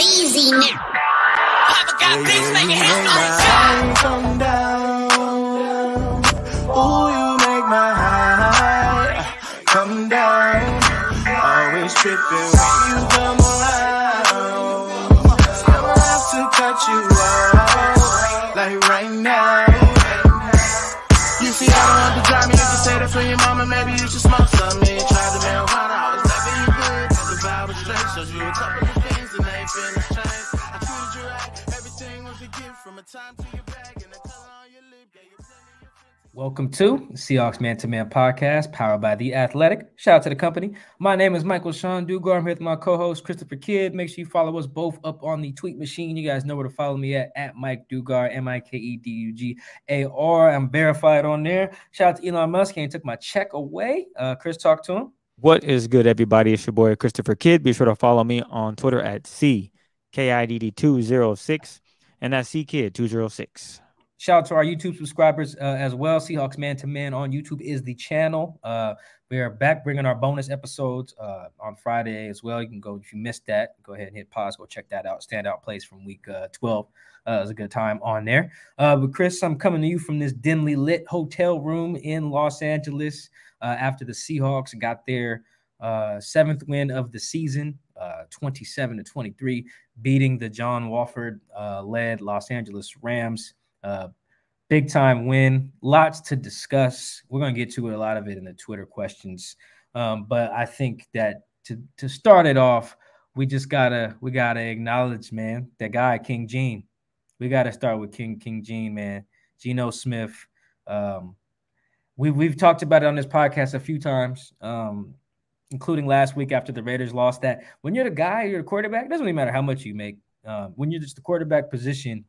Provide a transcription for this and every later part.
Easy now. Come down. Ooh, you make my high come down. Always tripping when you come around. Never have to cut you out like right now. You see, I don't want to drive me. You can say that for your mama. Maybe you should smoke some. Me try the marijuana. I was loving you good. The vibe was straight. Showed you a couple of things and they feel the change. I treated you right. Everything was a gift from a time to your bag and the color on your lip. Yeah, you Welcome to the Seahawks Man-to-Man podcast, powered by The Athletic. Shout out to the company. My name is Michael-Shawn and I'm here with my co-host, Christopher Kidd. Make sure you follow us both up on the tweet machine. You guys know where to follow me at Mike Dugar, Mikedugar. I'm verified on there. Shout out to Elon Musk. He took my check away. Chris, talk to him. What is good, everybody? It's your boy, Christopher Kidd. Be sure to follow me on Twitter at CKIDD206, and that's CKID206. Shout out to our YouTube subscribers as well. Seahawks Man-to-Man on YouTube is the channel. We are back bringing our bonus episodes on Friday as well. You can go, if you missed that, go ahead and hit pause. Go check that out. Standout plays from week 12. It was a good time on there. But Chris, I'm coming to you from this dimly lit hotel room in Los Angeles after the Seahawks got their seventh win of the season, 27-23, beating the John Wolford-led Los Angeles Rams. Big time win, lots to discuss. We're going to get to a lot of it in the Twitter questions. But I think that to start it off, we gotta acknowledge, man, that guy, King Gene. We got to start with King Gene, man. Geno Smith. We've talked about it on this podcast a few times, including last week after the Raiders lost, that when you're the guy, you're the quarterback, it doesn't really matter how much you make. When you're just the quarterback position,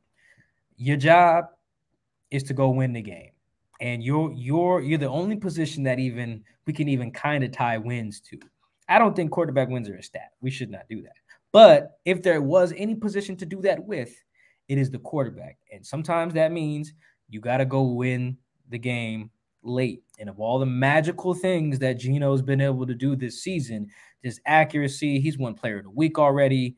your job is to go win the game, and you're the only position that we can even kind of tie wins to. I don't think quarterback wins are a stat. We should not do that. But if there was any position to do that with, it is the quarterback, and sometimes that means you got to go win the game late. And of all the magical things that Geno's been able to do this season, just accuracy. He's won Player of the Week already.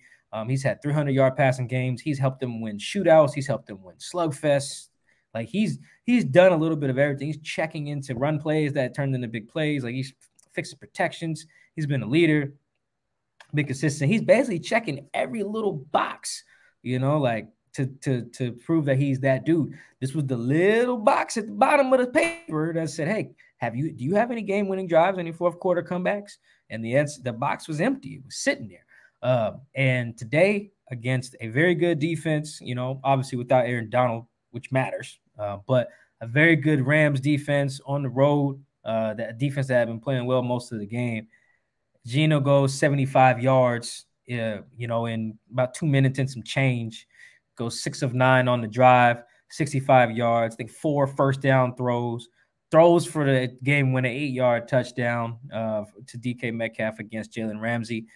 He's had 300-yard passing games. He's helped them win shootouts. He's helped them win slugfests. Like he's done a little bit of everything. He's checking into run plays that turned into big plays. Like he's fixing protections. He's been a leader, been consistent. He's basically checking every little box, like to prove that he's that dude. This was the little box at the bottom of the paper that said, "Hey, do you have any game-winning drives, any fourth quarter comebacks?" And the box was empty. It was sitting there. And today, against a very good defense, obviously without Aaron Donald, which matters, but a very good Rams defense on the road, that defense that had been playing well most of the game. Geno goes 75 yards, in about 2 minutes and some change, goes 6 of 9 on the drive, 65 yards, I think 4 first down throws for the game-winning 8-yard touchdown to DK Metcalf against Jalen Ramsey.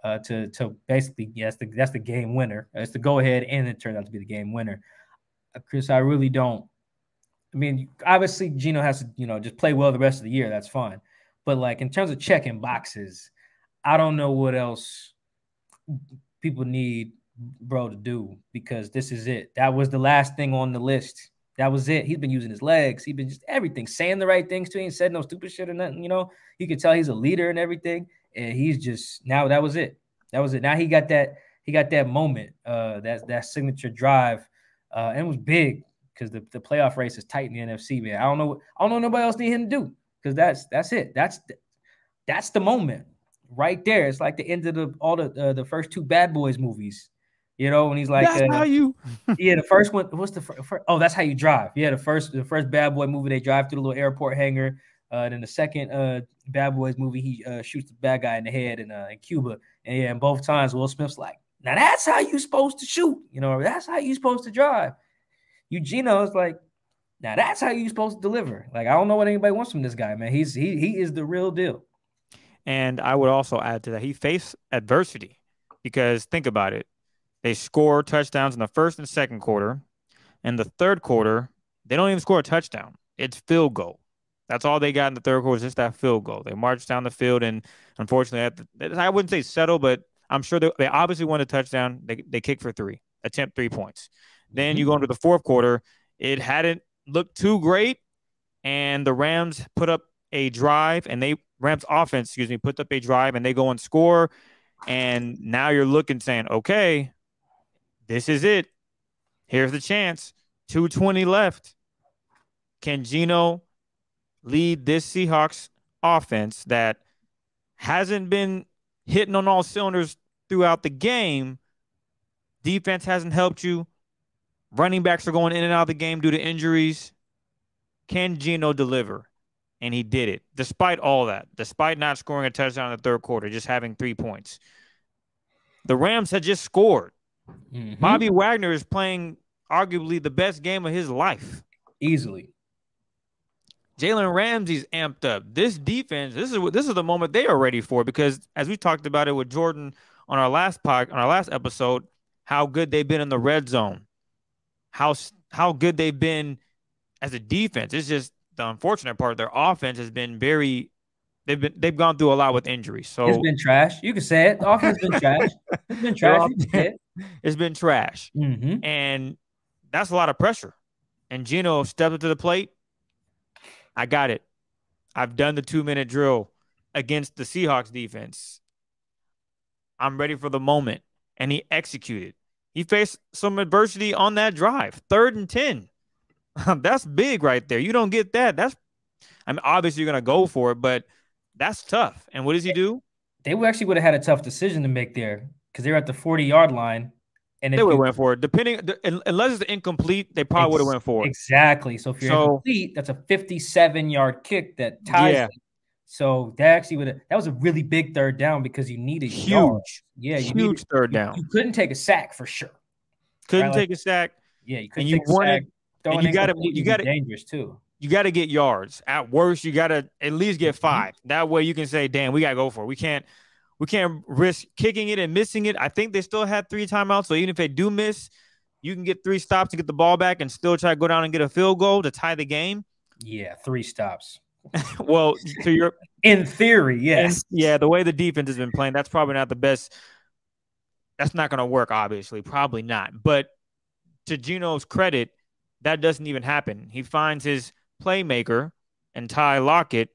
To basically, yes, that's the game winner. It's the go-ahead, and it turned out to be the game winner. Chris, I really don't. I mean, obviously, Geno has to, just play well the rest of the year. That's fine. But, like, in terms of checking boxes, I don't know what else people need bro to do, because this is it. That was the last thing on the list. That was it. He's been using his legs. He's been just everything, saying the right things to him, said no stupid shit or nothing. You can tell he's a leader and everything. And he's just now. That was it. Now he got that moment. That signature drive, and it was big because the playoff race is tight in the NFC. Man, I don't know nobody else need him to do, because that's it. That's the moment right there. It's like the end of the first 2 Bad Boys movies. When he's like, that's how you. Yeah, the first one. What's the first? Oh, That's How You Drive. Yeah, the first Bad Boy movie, they drive through the little airport hangar. Then the second Bad Boys movie, he shoots the bad guy in the head in Cuba. And yeah, and both times Will Smith's like, now that's how you supposed to shoot. That's how you supposed to drive. Geno's like, now that's how you supposed to deliver. Like, I don't know what anybody wants from this guy, man. He is the real deal. And I would also add to that, he faced adversity, because think about it. They score touchdowns in the first and second quarter. In the third quarter, they don't even score a touchdown. It's field goal. That's all they got in the third quarter, just that field goal. They marched down the field, and unfortunately, I wouldn't say settle, but I'm sure they obviously won a touchdown. They kick for 3, attempt 3 points. Then you go into the fourth quarter. It hadn't looked too great, and the Rams put up a drive, and Rams offense, put up a drive, and they go and score. And now you're looking, saying, okay, this is it. Here's the chance. 2:20 left. Can Geno lead this Seahawks offense that hasn't been hitting on all cylinders throughout the game? Defense hasn't helped you. Running backs are going in and out of the game due to injuries. Can Geno deliver? And he did it, despite all that, despite not scoring a touchdown in the third quarter, just having 3 points. The Rams had just scored. Bobby Wagner is playing arguably the best game of his life. Easily. Jalen Ramsey's amped up. This defense, this is the moment they are ready for, because as we talked about it with Jordan on our last episode, how good they've been in the red zone, how good they've been as a defense. It's just the unfortunate part. Their offense has been they've gone through a lot with injuries. So it's been trash. You can say it. The offense has been trash. It's been trash. You can say it. It's been trash. And that's a lot of pressure. And Geno stepped up to the plate. I got it. I've done the 2-minute drill against the Seahawks defense. I'm ready for the moment. And he executed. He faced some adversity on that drive. 3rd and 10. That's big right there. You don't get that. Obviously you're going to go for it, but that's tough. And what does he do? They actually would have had a tough decision to make there, because they were at the 40-yard line. And they would have went for it. Unless it's incomplete, they probably would have went for it. Exactly. So if you're incomplete, that's a 57-yard kick that ties it. So that was a really big 3rd down, because you needed yards. Yeah, huge 3rd down. You couldn't take a sack for sure. Couldn't take a sack. Yeah, you couldn't take a sack. And you got to dangerous too. You got to get yards. At worst, you got to at least get 5. That way you can say, "Damn, we got to go for it. We can't risk kicking it and missing it." I think they still had 3 timeouts, so even if they do miss, you can get 3 stops to get the ball back and still try to go down and get a field goal to tie the game. Yeah, 3 stops. Well, in theory, yes. The way the defense has been playing, that's probably not the best. That's not going to work, obviously. Probably not. But to Geno's credit, that doesn't even happen. He finds his playmaker and Ty Lockett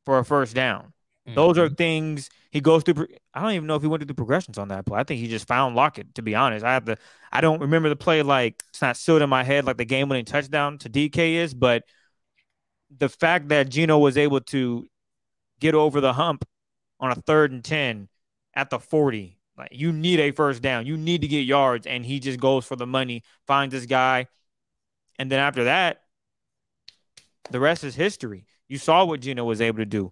for a 1st down. Those are things he goes through. I don't even know if he went through the progressions on that play. I think he just found Lockett, to be honest. I don't remember the play, like it's not sealed in my head like the game-winning touchdown to DK is, but the fact that Geno was able to get over the hump on a 3rd and 10 at the 40, like, you need a 1st down. You need to get yards, and he just goes for the money, finds this guy. And then after that, the rest is history. You saw what Geno was able to do.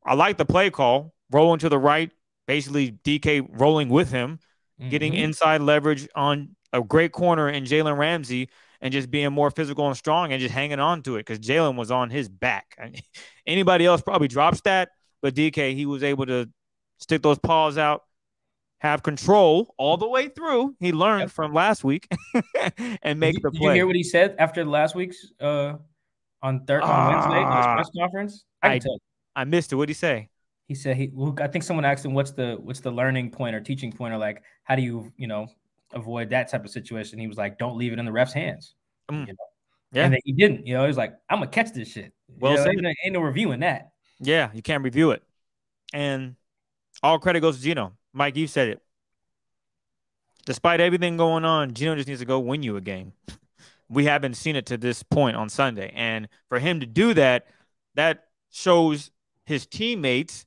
I like the play call, rolling to the right, basically DK rolling with him, getting inside leverage on a great corner in Jalen Ramsey, and just being more physical and strong and just hanging on to it, because Jalen was on his back. Anybody else probably drops that, but DK, he was able to stick those paws out, have control all the way through. He learned from last week and make the play. Did you hear what he said after last week's on Wednesday on his press conference? I missed it. What did he say? He said I think someone asked him what's the learning point or teaching point, or like how do you avoid that type of situation. He was like, don't leave it in the ref's hands. Yeah. And then he didn't. He was like, I'm gonna catch this shit. Well, ain't no reviewing that. Yeah, you can't review it. And all credit goes to Geno. Mike, you said it. Despite everything going on, Geno just needs to go win you a game. We haven't seen it to this point on Sunday. And for him to do that, that shows his teammates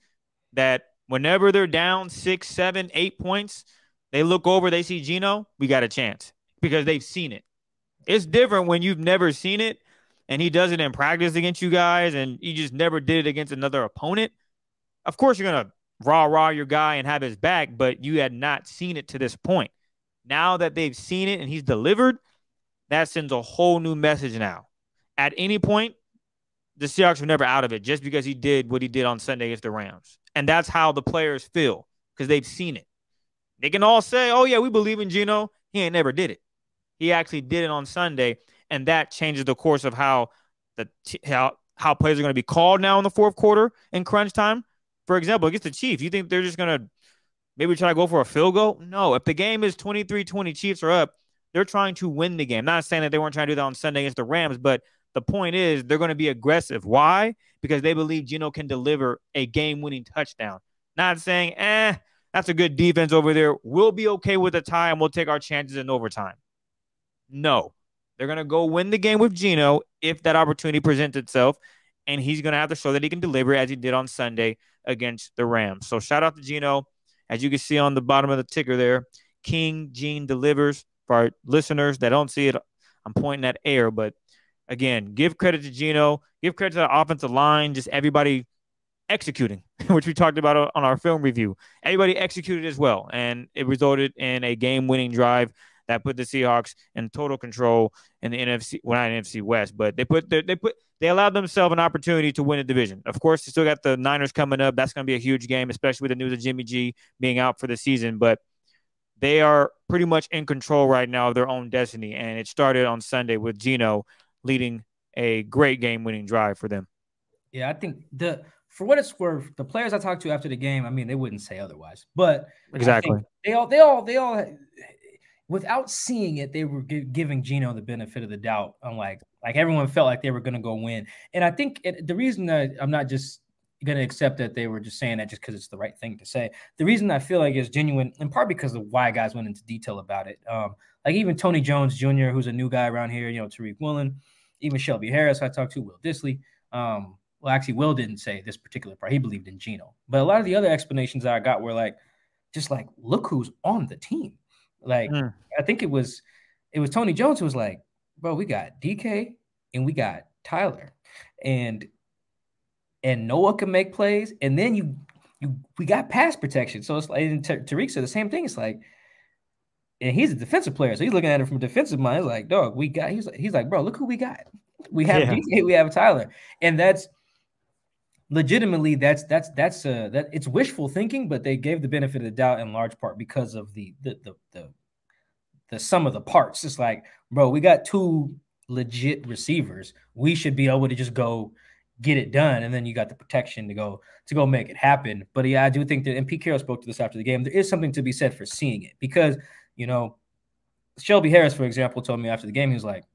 that whenever they're down 6, 7, 8 points, they look over, they see Geno, we got a chance, because they've seen it. It's different when you've never seen it and he does it in practice against you guys and you just never did it against another opponent. Of course, you're going to rah your guy and have his back, but you had not seen it to this point. Now that they've seen it and he's delivered, that sends a whole new message now. At any point, the Seahawks were never out of it just because he did what he did on Sunday against the Rams. And that's how the players feel, because they've seen it. They can all say, oh, yeah, we believe in Geno. He ain't never did it. He actually did it on Sunday, and that changes the course of how plays are going to be called now in the fourth quarter in crunch time. For example, against the Chiefs, you think they're just going to maybe try to go for a field goal. No, if the game is 23-20, Chiefs are up, they're trying to win the game. Not saying that they weren't trying to do that on Sunday against the Rams, but the point is they're going to be aggressive. Why? Because they believe Geno can deliver a game-winning touchdown. Not saying, that's a good defense over there. We'll be okay with a tie and we'll take our chances in overtime. No. They're going to go win the game with Geno if that opportunity presents itself, and he's going to have to show that he can deliver as he did on Sunday against the Rams. So shout out to Geno. As you can see on the bottom of the ticker there, King Gene delivers. For our listeners that don't see it, I'm pointing at air, but again, give credit to Geno, give credit to the offensive line, just everybody executing, which we talked about on our film review. Everybody executed as well, and it resulted in a game-winning drive that put the Seahawks in total control in the NFC, well, not NFC West, but they allowed themselves an opportunity to win a division. Of course, they still got the Niners coming up. That's going to be a huge game, especially with the news of Jimmy G being out for the season. But they are pretty much in control right now of their own destiny, and it started on Sunday with Geno leading a great game-winning drive for them. Yeah, I think for what it's worth, the players I talked to after the game, I mean, they wouldn't say otherwise. But exactly, they all, without seeing it, they were giving Geno the benefit of the doubt. Like everyone felt like they were going to go win. And I think the reason that I'm not just going to accept that they were just saying that just because it's the right thing to say. The reason I feel like it's genuine, in part because of why guys went into detail about it. Like even Tony Jones Jr., who's a new guy around here, Tariq Woolen, even Shelby Harris I talked to, Will Dissly. Well, actually, Will didn't say this particular part. He believed in Geno. But a lot of the other explanations that I got were just look who's on the team. I think it was Tony Jones who was like, bro, we got DK and we got Tyler. And Noah can make plays, and then we got pass protection. So it's like, and Tariq said the same thing. It's like, and he's a defensive player, so he's looking at it from a defensive mind. It's like, dog, we got. He's like, bro, look who we got. We have DK, we have Tyler, and that's legitimately that's it's wishful thinking, but they gave the benefit of the doubt in large part because of the sum of the parts. It's like, bro, we got two legit receivers. We should be able to just go get it done, and then you got the protection to go make it happen. But yeah, I do think that, and Pete Carroll spoke to this after the game, there is something to be said for seeing it, because Shelby Harris, for example, told me after the game, he was like,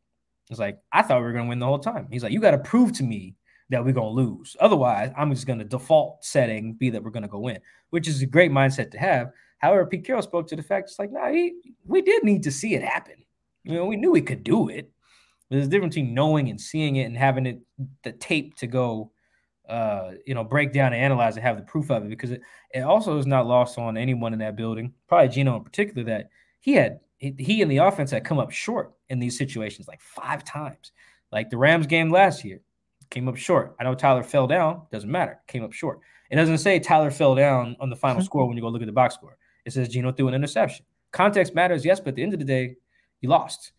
I thought we were going to win the whole time. He's like, you got to prove to me that we're going to lose. Otherwise, I'm just going to default setting be that we're going to go win, which is a great mindset to have. However, Pete Carroll spoke to the fact, it's like, we did need to see it happen. We knew we could do it. There's a difference between knowing and seeing it and having the tape to go, break down and analyze and have the proof of it, because it also is not lost on anyone in that building, probably Geno in particular, that he and the offense had come up short in these situations 5 times. Like the Rams game last year, came up short. I know Tyler fell down. Doesn't matter. Came up short. It doesn't say Tyler fell down on the final score when you go look at the box score. It says Geno threw an interception. Context matters, yes, but at the end of the day, you lost.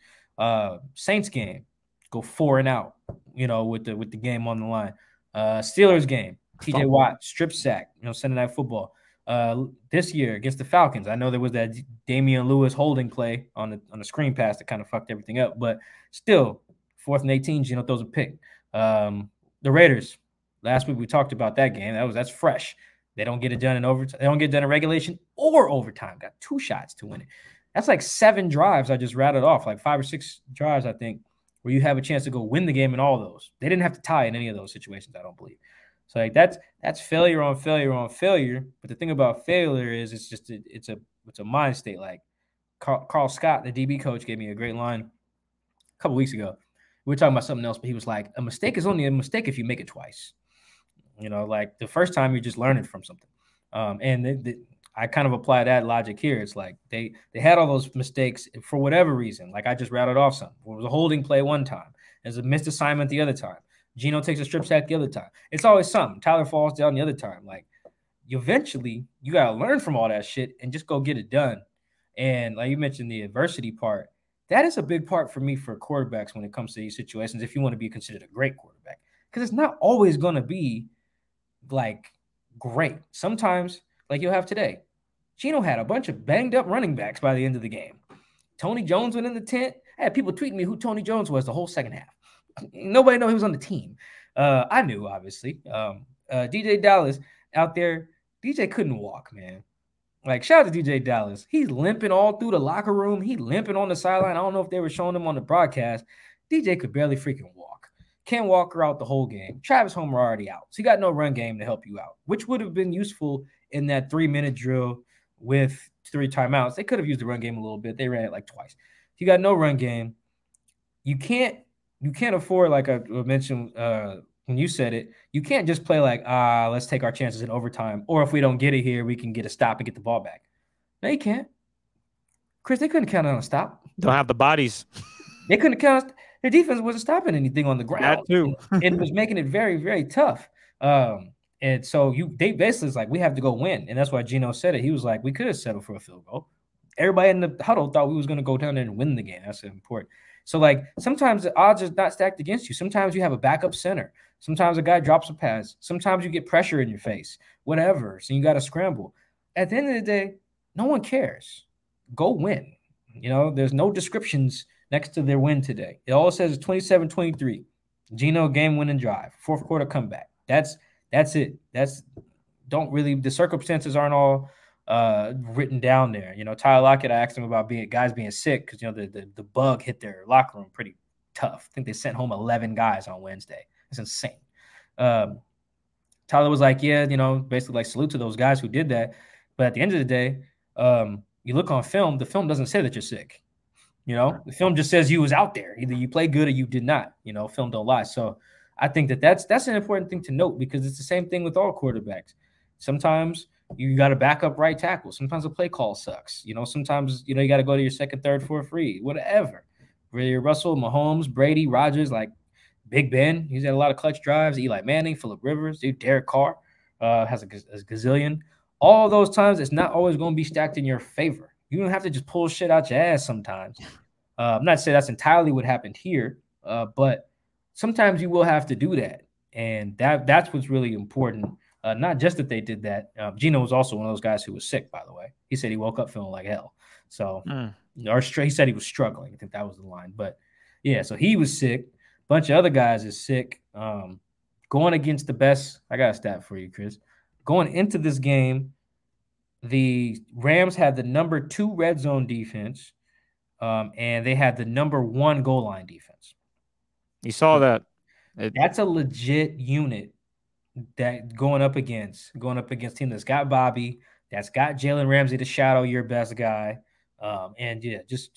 Saints game, go 4 and out, with the game on the line. Steelers game, TJ Watt, strip sack, Sunday Night Football. This year against the Falcons, I know there was that Damian Lewis holding play on the screen pass that kind of fucked everything up, but still, 4th and 18, Geno throws a pick. The Raiders, last week we talked about that game. That's fresh. They don't get it done in overtime. They don't get it done in regulation or overtime. Got 2 shots to win it. That's 7 drives I just rattled off, 5 or 6 drives, I think, where you have a chance to go win the game in all of those. They didn't have to tie in any of those situations, I don't believe. So that's failure on failure on failure. But the thing about failure is it's a mind state. Carl Scott, the DB coach, gave me a great line a couple weeks ago. We were talking about something else, but he was like, a mistake is only a mistake if you make it twice. The first time you're just learning from something. I kind of apply that logic here. It's like they had all those mistakes for whatever reason. Like I just rattled off something. It was a holding play one time. There's a missed assignment the other time. Geno takes a strip sack the other time. It's always something. Tyler falls down the other time. Eventually, you got to learn from all that shit and just go get it done. And like you mentioned, the adversity part, that is a big part for me for quarterbacks when it comes to these situations, if you want to be considered a great quarterback. Because it's not always going to be, great. Sometimes, like you'll have today, Geno had a bunch of banged-up running backs by the end of the game. Tony Jones went in the tent. I had people tweeting me who Tony Jones was the whole second half. Nobody knew he was on the team. I knew, obviously. DJ Dallas out there, DJ couldn't walk, man. Like, shout out to DJ Dallas. He's limping all through the locker room. He limping on the sideline. I don't know if they were showing him on the broadcast. DJ could barely freaking walk. Ken Walker out the whole game. Travis Homer already out. So you got no run game to help you out, which would have been useful in that 3-minute drill with 3 timeouts. They could have used the run game a little bit. They ran it like twice. You got no run game. You can't afford, like I mentioned when you said it, you can't just play like, let's take our chances in overtime. Or if we don't get it here, we can get a stop and get the ball back. No, you can't. Chris, they couldn't count on a stop. Don't have the bodies. They couldn't count. Their defense wasn't stopping anything on the ground. That too. It was making it very, very tough. And so they basically was like, we have to go win. And that's why Geno said it. He was like, we could have settled for a field goal. Everybody in the huddle thought we was going to go down there and win the game. That's important. So, like, sometimes the odds are not stacked against you. Sometimes you have a backup center. Sometimes a guy drops a pass. Sometimes you get pressure in your face, whatever. So you got to scramble. At the end of the day, no one cares. Go win. You know, there's no descriptions next to their win today. It all says 27-23. Geno game-winning drive. Fourth quarter comeback. That's it. The circumstances aren't all written down there. You know, Tyler Lockett, I asked him about guys being sick because, you know, the bug hit their locker room pretty tough. I think they sent home 11 guys on Wednesday. It's insane. Tyler was like, yeah, you know, basically like salute to those guys who did that. But at the end of the day, you look on film, the film doesn't say that you're sick. You know, the film just says you was out there. Either you played good or you did not. You know, film don't lie. So I think that's an important thing to note because it's the same thing with all quarterbacks. Sometimes you got to back up right tackle. Sometimes the play call sucks. You know, sometimes, you know, you got to go to your second, third, fourth, free, whatever. Whether Russell, Mahomes, Brady, Rodgers, like Big Ben, he's had a lot of clutch drives. Eli Manning, Phillip Rivers, dude, Derek Carr has a gazillion. All those times, it's not always going to be stacked in your favor. You don't have to just pull shit out your ass sometimes. I'm not saying that's entirely what happened here, but sometimes you will have to do that. And that's what's really important. Not just that they did that. Geno was also one of those guys who was sick, by the way. He said he woke up feeling like hell. So, or he said he was struggling. I think that was the line. But, yeah, so he was sick. A bunch of other guys is sick. Going against the best – I got a stat for you, Chris. Going into this game, the Rams had the number 2 red zone defense, and they had the number 1 goal line defense. You saw that. That's a legit unit that going up against a team that's got Bobby, that's got Jalen Ramsey to shadow your best guy, and yeah, just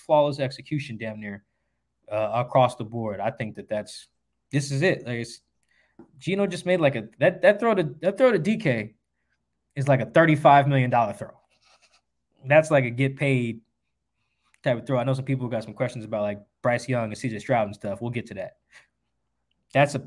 flawless execution damn near across the board. I think this is it. Like Geno just made like that throw to DK is like a $35 million throw. That's like a get paid type of throw. I know some people got some questions about like Bryce Young and CJ Stroud and stuff. We'll get to that. That's a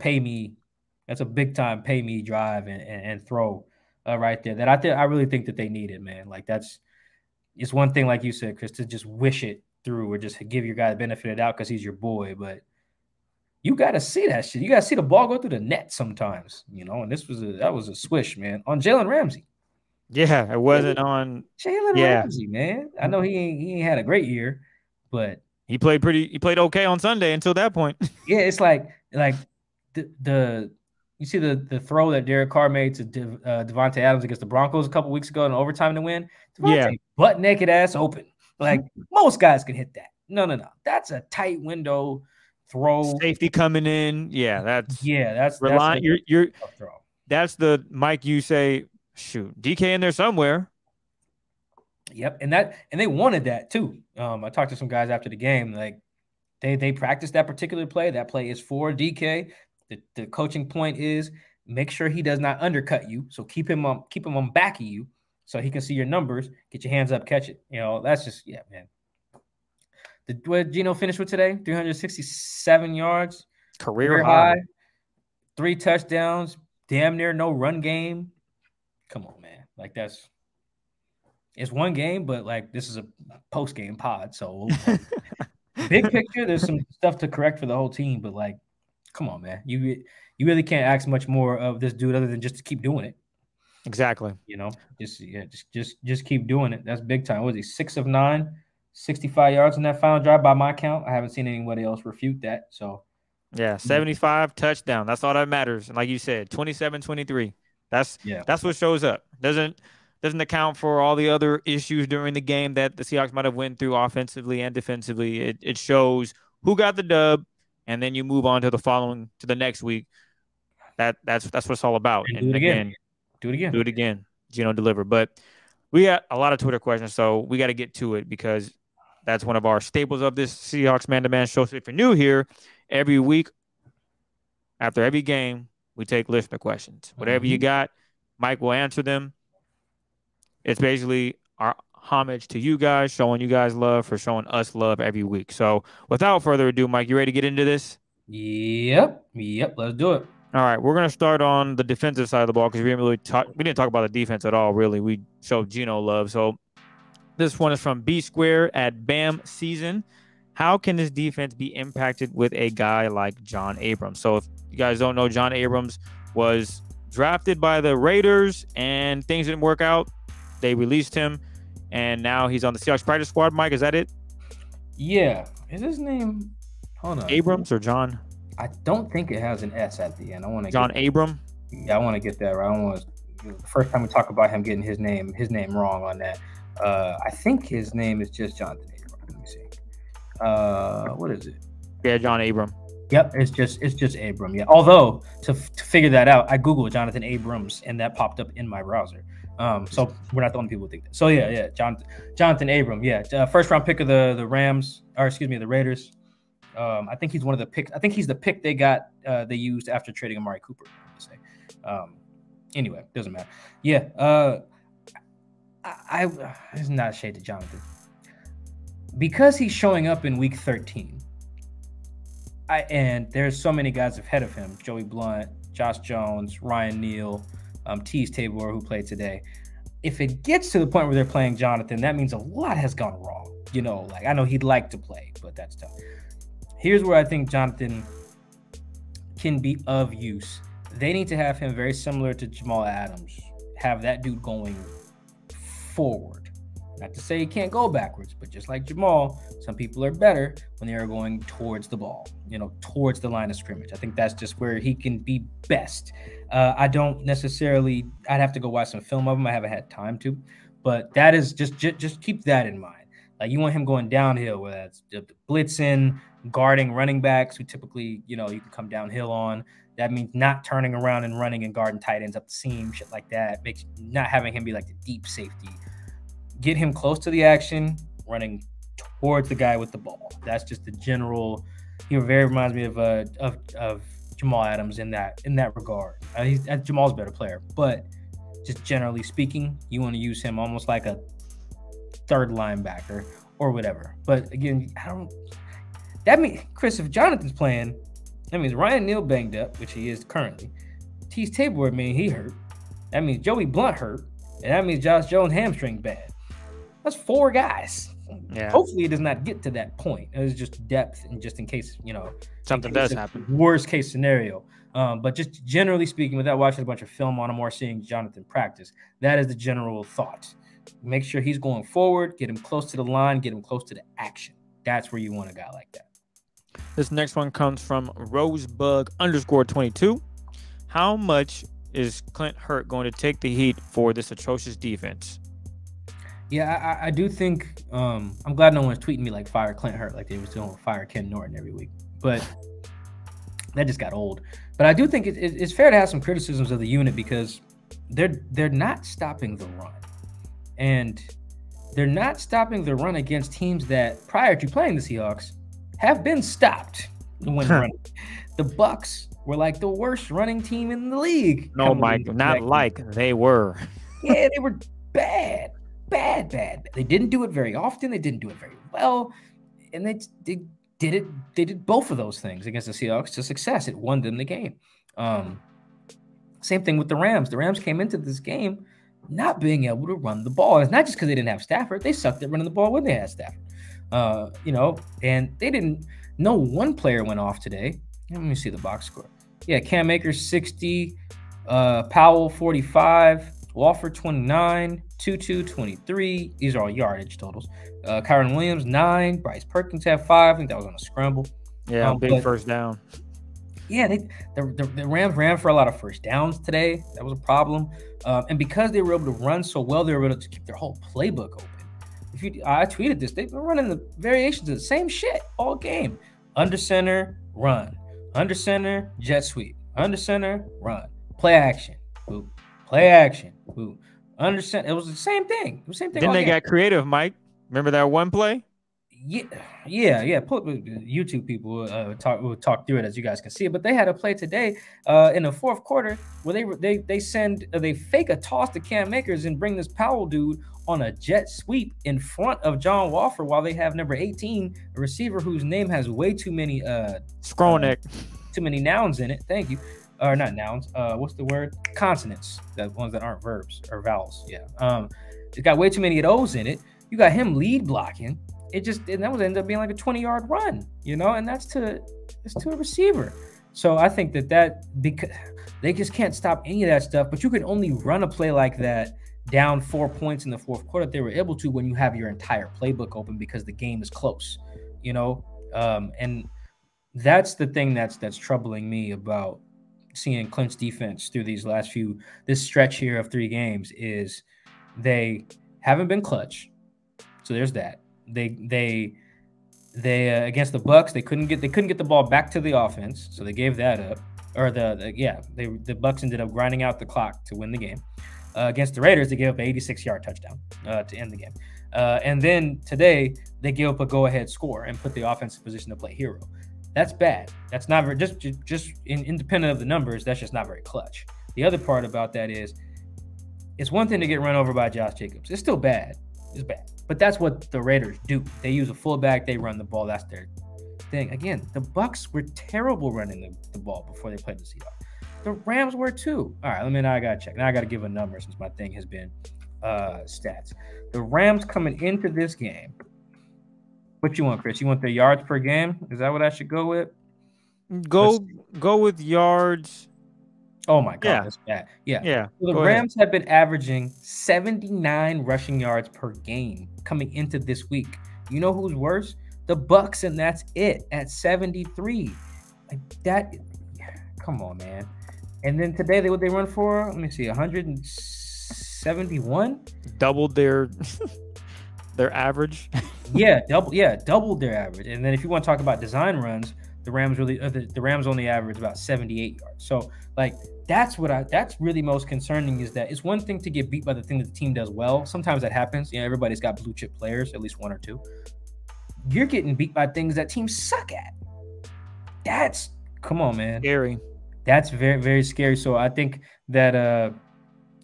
big time pay me drive and throw right there. That I really think that they need it, man. Like it's one thing, like you said, Chris, to just wish it through or just give your guy the benefit of the doubt because he's your boy, but you got to see that shit. You got to see the ball go through the net sometimes, you know. And that was a swish, man, on Jalen Ramsey. Yeah, it wasn't on Jalen Ramsey, man. I know he ain't had a great year, but he played okay on Sunday until that point. Yeah, it's like the you see the throw that Derek Carr made to Devontae Adams against the Broncos a couple weeks ago in overtime to win. Devontae butt naked ass open. Like most guys can hit that. No. That's a tight window throw. Safety coming in. Yeah, that's you're throw. That's the Mike. You say, shoot, DK in there somewhere. Yep, and they wanted that too. I talked to some guys after the game. Like they practiced that particular play. That play is for DK. The coaching point is make sure he does not undercut you. So keep him on back of you so he can see your numbers. Get your hands up, catch it. You know, that's just man. What Geno finished with today? 367 yards, career high, 3 touchdowns, damn near no run game. Come on, man. Like it's one game, but like this is a post game pod. So big picture, there's some stuff to correct for the whole team, but like, come on, man. You really can't ask much more of this dude other than just to keep doing it. Exactly. You know, just keep doing it. That's big time. What was he? 6 of 9, 65 yards in that final drive by my count. I haven't seen anybody else refute that. So yeah, 75 touchdown. That's all that matters. And like you said, 27-23. That's what shows up. Doesn't account for all the other issues during the game that the Seahawks might have went through offensively and defensively. It shows who got the dub, and then you move on to the next week. That's what it's all about. And do it again. Do it again. Geno deliver. But we got a lot of Twitter questions, so we got to get to it because that's one of our staples of this Seahawks man-to-man show. So if you're new here, every week after every game, we take listener questions. Whatever you got, Mike will answer them. It's basically our homage to you guys, showing you guys love for showing us love every week. So without further ado, Mike, you ready to get into this? Yep, let's do it. All right, we're gonna start on the defensive side of the ball because we didn't talk about the defense at all. Really, we showed Geno love. So this one is from B Square at Bam Season. How can this defense be impacted with a guy like John Abrams? So if you guys don't know, John Abrams was drafted by the Raiders and things didn't work out. They released him, and now he's on the Seahawks practice squad. Mike, is that it? Yeah. Is his name? Hold on. Abrams or John? I don't think it has an S at the end. I want to John Abram. Yeah, I want to get that right. I don't want to. The first time we talk about him getting his name wrong on that. I think his name is just Jonathan Abram. Let me see. What is it? Yeah, John Abram. Yep, it's just Abram. Yeah. Although to figure that out, I googled Jonathan Abrams and that popped up in my browser. So we're not the only people who think that. So yeah, Jonathan Abram. Yeah, first round pick of the Rams, or excuse me, the Raiders. I think he's one of the picks. I think he's the pick they got. They used after trading Amari Cooper. I say. Anyway, doesn't matter. Yeah. It's not a shade to Jonathan because he's showing up in week 13. And there's so many guys ahead of him: Joey Blount, Josh Jones, Ryan Neal, Tease Tabor, who played today. If it gets to the point where they're playing Jonathan, that means a lot has gone wrong. You know, like I know he'd like to play, but that's tough. Here's where I think Jonathan can be of use. They need to have him very similar to Jamal Adams. Have that dude going forward. Not to say he can't go backwards, but just like Jamal, some people are better when they are going towards the ball, towards the line of scrimmage. I think that's just where he can be best. I don't necessarily, I'd have to go watch some film of him. I haven't had time to, but that is just keep that in mind. Like you want him going downhill, whether that's blitzing, guarding running backs who typically, you can come downhill on. That means not turning around and running and guarding tight ends up the seam, shit like that. Makes not having him be like the deep safety. Get him close to the action, running towards the guy with the ball. That's just the general. He very reminds me of Jamal Adams in that regard. Jamal's a better player, but just generally speaking, you want to use him almost like a third linebacker or whatever. But again, that means, Chris, if Jonathan's playing, that means Ryan Neal banged up, which he is currently. Tease Tabor, he hurt. That means Joey Blount hurt. And that means Josh Jones hamstring bad. That's 4 guys. Yeah. Hopefully it does not get to that point. It's just depth and just in case, something does happen. Worst case scenario. But just generally speaking, without watching a bunch of film on him or seeing Jonathan practice, that is the general thought. Make sure he's going forward, get him close to the line, get him close to the action. That's where you want a guy like that. This next one comes from Rosebug_22. How much is Clint Hurt going to take the heat for this atrocious defense? Yeah, I do think I'm glad no one's tweeting me like fire Clint Hurt like they were doing fire Ken Norton every week. But that just got old. But I do think it's fair to have some criticisms of the unit because they're not stopping the run. And they're not stopping the run against teams that prior to playing the Seahawks have been stopped when running. The Bucks were like the worst running team in the league. No, Mike, not like they were. Yeah, they were bad. They didn't do it very often. They didn't do it very well. And they did both of those things against the Seahawks to success. It won them the game. Same thing with the Rams. The Rams came into this game not being able to run the ball. It's not just because they didn't have Stafford. They sucked at running the ball when they had Stafford. And they didn't. No one player went off today. Let me see the box score. Yeah, Cam Akers 60, Powell 45, Walford 29, Tutu 23. These are all yardage totals. Kyron Williams 9, Bryce Perkins had 5. I think that was on a scramble. Yeah, big first down. Yeah, the Rams ran for a lot of first downs today. That was a problem. And because they were able to run so well, they were able to keep their whole playbook open. I tweeted this. They've been running the variations of the same shit all game. Under center, run. Under center, jet sweep. Under center, run. Play action. Boop. Play action. Boop. Under center. It was the same thing. It was the same thing. Then they got creative, Mike. Remember that one play? Yeah. YouTube people will talk through it, as you guys can see. But they had a play today in the fourth quarter where they fake a toss to Cam Akers and bring this Powell dude on a jet sweep in front of John Walford while they have number 18, a receiver whose name has way too many too many nouns in it. Thank you. Or not nouns. What's the word? Consonants. The ones that aren't verbs or vowels. Yeah. It's got way too many of those in it. You got him lead blocking. That would end up being like a 20-yard run, and it's to a receiver. So I think that because they just can't stop any of that stuff, but you can only run a play like that down 4 points in the fourth quarter. They were able to when you have your entire playbook open because the game is close, and that's the thing that's troubling me about seeing Clint's defense through this stretch here of 3 games is they haven't been clutch. So there's that. They against the Bucks, they couldn't get the ball back to the offense, so they gave that up. Or the Bucks ended up grinding out the clock to win the game. Against the Raiders, they gave up an 86-yard touchdown to end the game. And then today, they gave up a go-ahead score and put the offense in position to play hero. That's bad. That's not very just independent of the numbers. That's just not very clutch. The other part about that is, it's one thing to get run over by Josh Jacobs. It's still bad. It's bad. But that's what the Raiders do. They use a fullback. They run the ball. That's their thing. Again, the Bucks were terrible running the ball before they played the Seahawks. The Rams were too. All right, now I got to check. Now I got to give a number since my thing has been stats. The Rams coming into this game. What you want, Chris? You want their yards per game? Is that what I should go with? Go with yards. Oh my God, that's bad. Yeah. So the Rams have been averaging 79 rushing yards per game coming into this week. You know who's worse? The Bucks, and that's it at 73. Like that. Come on, man. And then today they run for? Let me see, 171. Doubled their average. doubled their average. And then if you want to talk about design runs, the Rams only average about 78 yards. So like that's really most concerning, is that it's one thing to get beat by the thing that the team does well. Sometimes that happens. Everybody's got blue chip players, at least one or two. You're getting beat by things that teams suck at. Come on, man. Scary. That's very, very scary. So I think that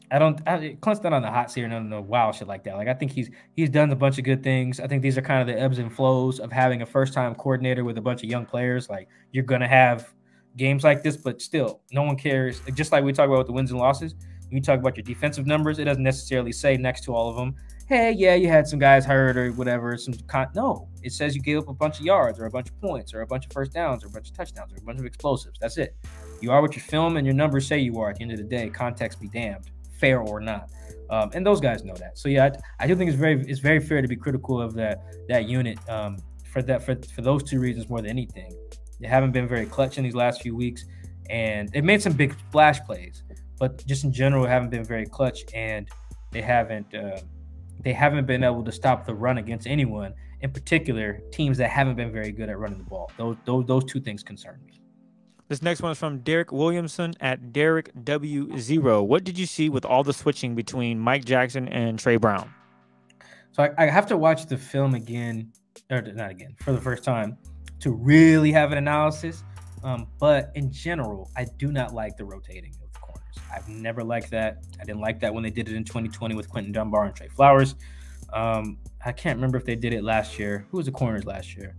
Clint's not on the hot seat or no wild shit like that. Like I think he's done a bunch of good things. I think these are kind of the ebbs and flows of having a first-time coordinator with a bunch of young players. Like you're gonna have games like this, but still, no one cares. Just like we talk about with the wins and losses, when you talk about your defensive numbers, it doesn't necessarily say next to all of them, hey, yeah, you had some guys hurt or whatever. No, it says you gave up a bunch of yards or a bunch of points or a bunch of first downs or a bunch of touchdowns or a bunch of explosives. That's it. You are what your film and your numbers say you are at the end of the day. Context be damned, fair or not. And those guys know that. So yeah, I do think it's very fair to be critical of that unit for those two reasons more than anything. They haven't been very clutch in these last few weeks, and they've made some big splash plays, but just in general haven't been very clutch, and they haven't been able to stop the run against anyone, in particular teams that haven't been very good at running the ball. Those two things concern me. This next one is from Derek Williamson at Derek W0. What did you see with all the switching between Mike Jackson and Trey Brown? So I have to watch the film again, or not again, for the first time to really have an analysis. But in general, I do not like the rotating of the corners. I've never liked that. I didn't like that when they did it in 2020 with Quentin Dunbar and Trey Flowers. I can't remember if they did it last year. Who was the corners last year?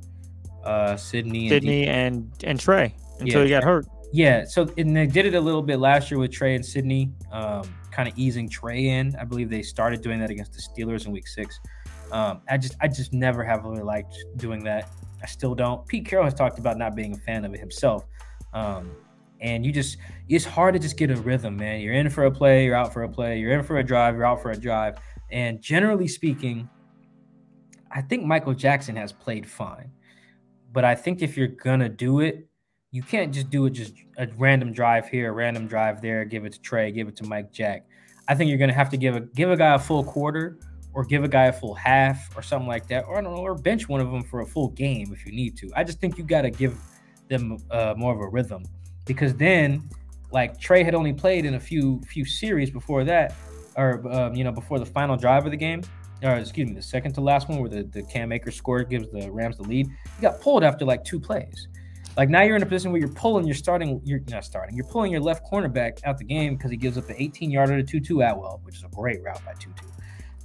Sidney and Trey until he got hurt. Yeah, so and they did it a little bit last year with Trey and Sidney, kind of easing Trey in. I believe they started doing that against the Steelers in Week 6. I just never have really liked doing that. I still don't. Pete Carroll has talked about not being a fan of it himself. And it's hard to just get a rhythm, man. You're in for a play, you're out for a play. You're in for a drive, you're out for a drive. And generally speaking, I think Michael Jackson has played fine. But I think if you're going to do it, you can't just do it just a random drive here, a random drive there, give it to Trey, give it to Mike Jack. I think you're going to have to give a guy a full quarter or give a guy a full half or something like that, or I don't know, or bench one of them for a full game if you need to. I just think you got to give them more of a rhythm, because then, like, Trey had only played in a few series before that, or before the final drive of the game, or excuse me, the second to last one where the Cam Akers score gives the Rams the lead. He got pulled after like 2 plays. Like, now you're in a position where you're pulling your left cornerback out the game because he gives up an 18-yarder to Tutu Atwell, which is a great route by Tutu.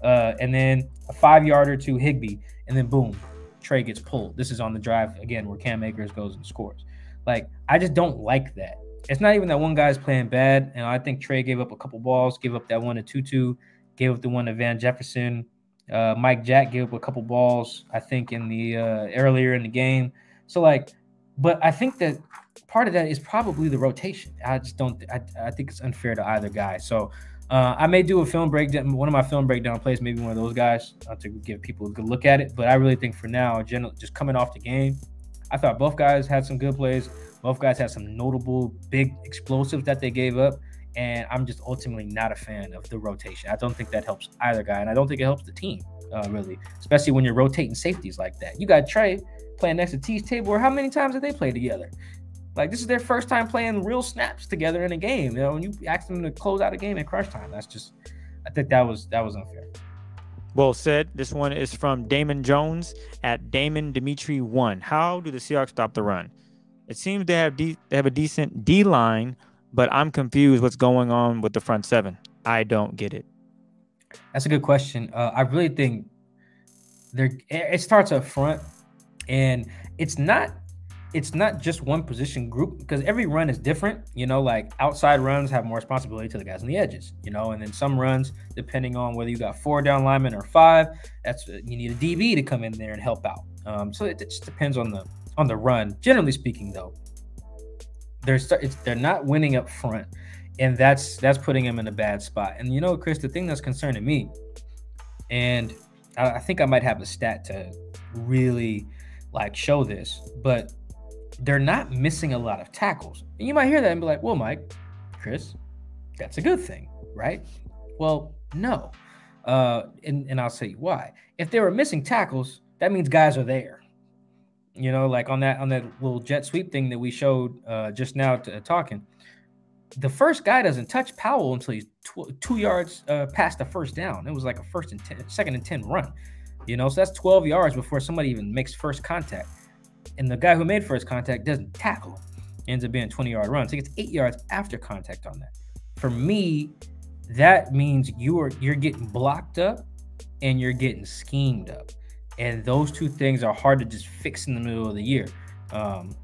And then a 5-yarder to Higbee, and then boom, Trey gets pulled. This is on the drive again where Cam Akers goes and scores. Like, I just don't like that. It's not even that one guy's playing bad, and I think Trey gave up a couple balls, gave up that one to Tutu, gave up the one to Van Jefferson. Mike Jack gave up a couple balls, I think, in the earlier in the game. So, like, but I think that part of that is probably the rotation. I just don't. I think it's unfair to either guy. So I may do a film breakdown. One of my film breakdown plays, maybe one of those guys, to give people a good look at it. But I really think for now, just coming off the game, I thought both guys had some good plays. Both guys had some notable big explosives that they gave up. And I'm just ultimately not a fan of the rotation. I don't think that helps either guy. And I don't think it helps the team, really, especially when you're rotating safeties like that. You got Trey playing next to T's table, or how many times did they play together? Like, this is their first time playing real snaps together in a game. You know, when you ask them to close out a game in crunch time, I think that was unfair. Well said. This one is from Damon Jones at Damon Dimitri 1. How do the Seahawks stop the run? It seems they have a decent D line, but I'm confused what's going on with the front seven. I don't get it. That's a good question. I really think it starts up front. And it's not just one position group, because every run is different. You know, like, outside runs have more responsibility to the guys on the edges, you know, and then some runs, depending on whether you got 4 down linemen or 5, you need a DB to come in there and help out. So it just depends on the run. Generally speaking, though, they're not winning up front, and that's putting them in a bad spot. And, you know, Chris, the thing that's concerning me, and I think I might have a stat to really like show this, but they're not missing a lot of tackles. And you might hear that and be like, well, Mike, Chris, that's a good thing, right? Well, no. And I'll say why. If they were missing tackles, that means guys are there. You know, like on that little jet sweep thing that we showed just now talking, the first guy doesn't touch Powell until he's 2 yards past the first down. It was like a second and 10 run. You know, so that's 12 yards before somebody even makes first contact. And the guy who made first contact doesn't tackle. It ends up being a 20-yard run. So it's 8 yards after contact on that. For me, that means you're getting blocked up and you're getting schemed up. And those two things are hard to just fix in the middle of the year.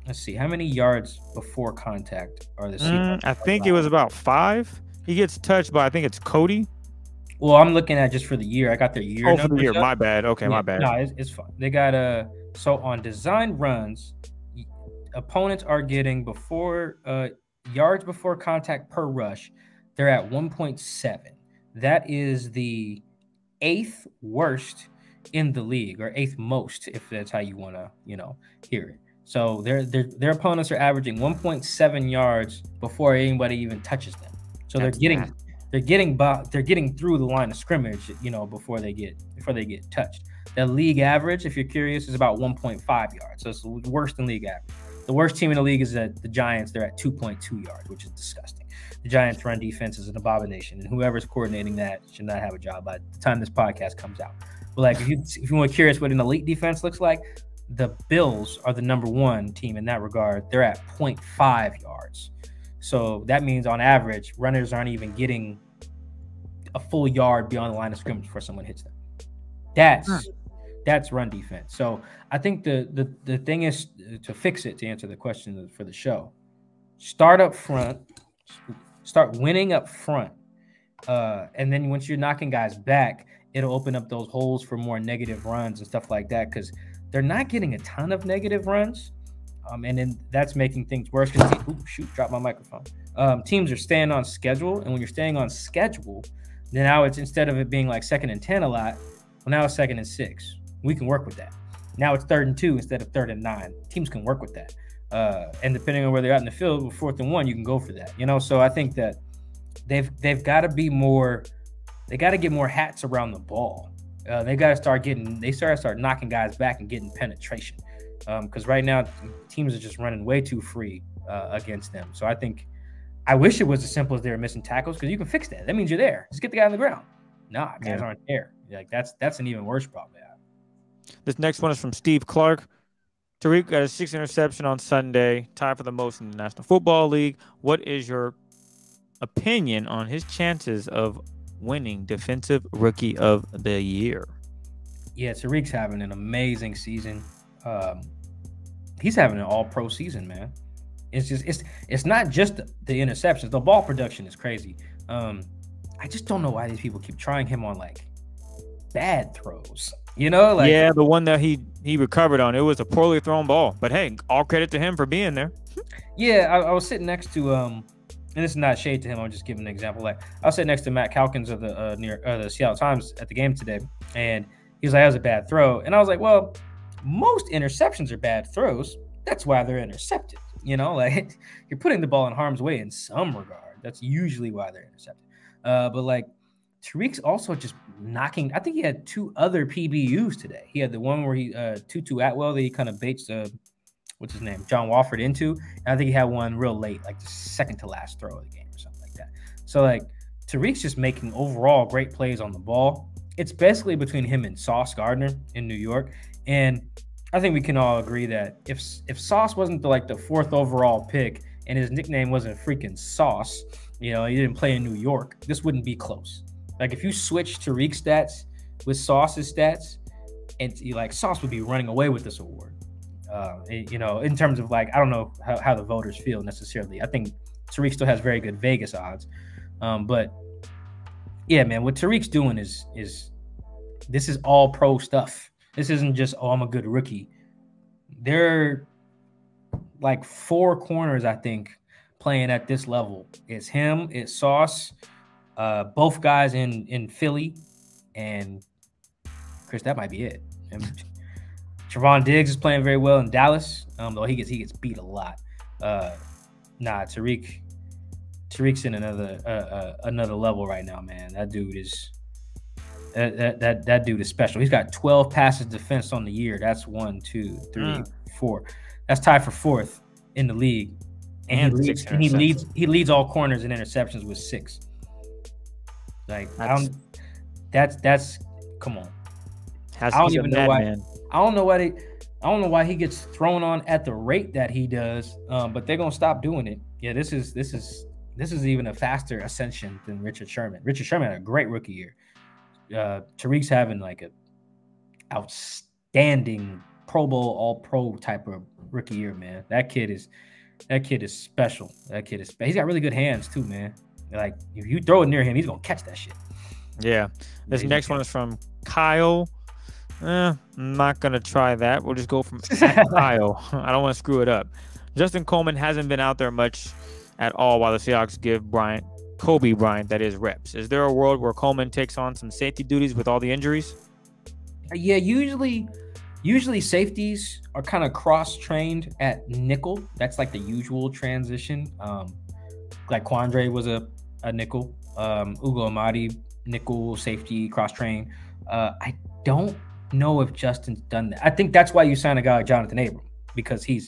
Let's see. How many yards before contact are the Seahawks? I think it was about 5. He gets touched by, I think it's Cody. Well, I'm looking at just for the year. I got their year. Oh, for the year. My bad. Okay, yeah, my bad. No, it's fine. They got so on design runs, opponents are getting yards before contact per rush. They're at 1.7. That is the 8th worst in the league, or 8th most, if that's how you want to, hear it. So their opponents are averaging 1.7 yards before anybody even touches them. So they're getting through the line of scrimmage, before they get touched. The league average, if you're curious, is about 1.5 yards. So it's worse than league average. The worst team in the league is the Giants. They're at 2.2 yards, which is disgusting. The Giants' run defense is an abomination, and whoever's coordinating that should not have a job by the time this podcast comes out. But like, if you want curious what an elite defense looks like, the Bills are the number 1 team in that regard. They're at 0.5 yards. So that means on average, runners aren't even getting a full yard beyond the line of scrimmage before someone hits them. That's run defense. So I think the thing is to fix it, to answer the question for the show. Start up front, start winning up front. And then once you're knocking guys back, it'll open up those holes for more negative runs and stuff like that, because they're not getting a ton of negative runs. And then that's making things worse. Dropped my microphone. Teams are staying on schedule. And when you're staying on schedule, then now it's, instead of it being like 2nd and 10 a lot, well, now it's 2nd and 6. We can work with that. Now it's 3rd and 2 instead of 3rd and 9. Teams can work with that. And depending on where they're at in the field, with 4th and 1, you can go for that. So I think that they've got to be more. They got to get more hats around the ball. They got to start knocking guys back and getting penetration. Because right now teams are just running way too free against them. So I wish it was as simple as they were missing tackles, because you can fix that. That means you're there. Just get the guy on the ground. Nah, guys aren't there. Like that's an even worse problem. This next one is from Steve Clark. Tariq got a 6 interception on Sunday, tied for the most in the National Football League. What is your opinion on his chances of winning Defensive Rookie of the Year? Yeah, Tariq's having an amazing season. He's having an all-pro season, man. It's not just the interceptions. The ball production is crazy. I just don't know why these people keep trying him on like bad throws. The one that he recovered on, it was a poorly thrown ball. But hey, all credit to him for being there. Yeah, I was sitting next to and this is not shade to him. I'm just giving an example. Like I was sitting next to Matt Calkins of the Seattle Times at the game today, and he was like, "That was a bad throw," and I was like, "Well, most interceptions are bad throws. That's why they're intercepted. Like you're putting the ball in harm's way in some regard. That's usually why they're intercepted. But like Tariq's also just knocking. I think he had 2 other PBUs today. He had the one where he Tutu Atwell that he kind of baits what's his name, John Wofford into. And I think he had one real late, like the second to last throw of the game or something like that. So like Tariq's just making overall great plays on the ball. It's basically between him and Sauce Gardner in New York. And I think we can all agree that if Sauce wasn't the 4th overall pick and his nickname wasn't freaking Sauce, he didn't play in New York, this wouldn't be close. Like if you switch Tariq's stats with Sauce's stats, and Sauce would be running away with this award. In terms of I don't know how the voters feel necessarily. I think Tariq still has very good Vegas odds. But yeah, man, what Tariq's doing is this is all pro stuff. This isn't just, I'm a good rookie. There are 4 corners, I think, playing at this level. It's him, it's Sauce, both guys in Philly, and Chris, that might be it. And Trevon Diggs is playing very well in Dallas, though he gets beat a lot. Tariq's in another level right now, man. That dude is that dude is special. He's got 12 passes defense on the year. That's 1, 2, 3, 4. That's tied for 4th in the league. And he leads all corners in interceptions with 6. That's come on. I don't even know why. Man. I don't know why he gets thrown on at the rate that he does. But they're gonna stop doing it. Yeah, this is even a faster ascension than Richard Sherman. Richard Sherman had a great rookie year. Tariq's having a outstanding Pro Bowl, All Pro type of rookie year, man. That kid is special. He's got really good hands too, man. If you throw it near him, he's gonna catch that shit. Yeah. This next one is from Kyle. I'm not gonna try that. We'll just go from Kyle. I don't want to screw it up. Justin Coleman hasn't been out there much at all while the Seahawks give Kobe Bryant, that is, reps. Is there a world where Coleman takes on some safety duties with all the injuries? Yeah, usually safeties are kind of cross-trained at nickel. That's the usual transition. Quandre was a nickel. Ugo Amadi, nickel, safety, cross-trained. I don't know if Justin's done that. I think that's why you sign a guy like Jonathan Abram, because he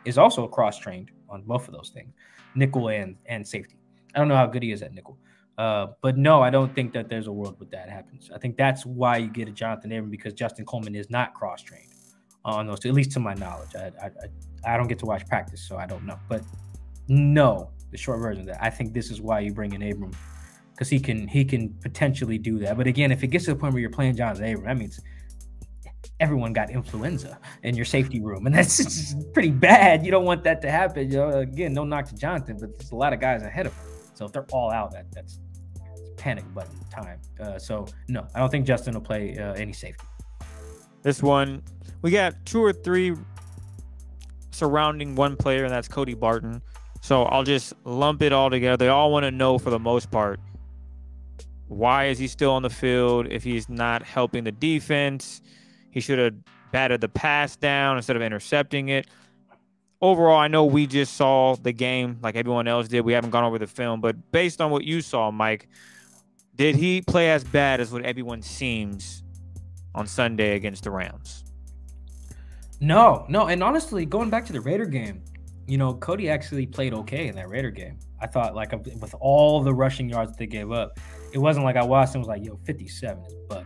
is also cross-trained on both of those things, nickel and safety. I don't know how good he is at nickel. But no, I don't think that there's a world where that happens. I think that's why you get a Jonathan Abram, because Justin Coleman is not cross-trained on those two, at least to my knowledge. I don't get to watch practice, so I don't know. But no, the short version of that, I think this is why you bring in Abram, because he can potentially do that. But again, if it gets to the point where you're playing Jonathan Abram, that means everyone got influenza in your safety room, and that's pretty bad. You don't want that to happen. Again, no knock to Jonathan, but there's a lot of guys ahead of him. So if they're all out, that's panic button time. So no, I don't think Justin will play any safety. This one, we got 2 or 3 surrounding one player, and that's Cody Barton. So I'll just lump it all together. They all want to know, for the most part, why is he still on the field if he's not helping the defense? He should have batted the pass down instead of intercepting it. overall, I know we just saw the game like everyone else did. We haven't gone over the film, but based on what you saw, Mike, did he play as bad as what everyone seems on Sunday against the Rams? No. And honestly, going back to the Raider game, Cody actually played okay in that Raider game. I thought, like, with all the rushing yards that they gave up, it wasn't like I watched and was like, 57 is bugging.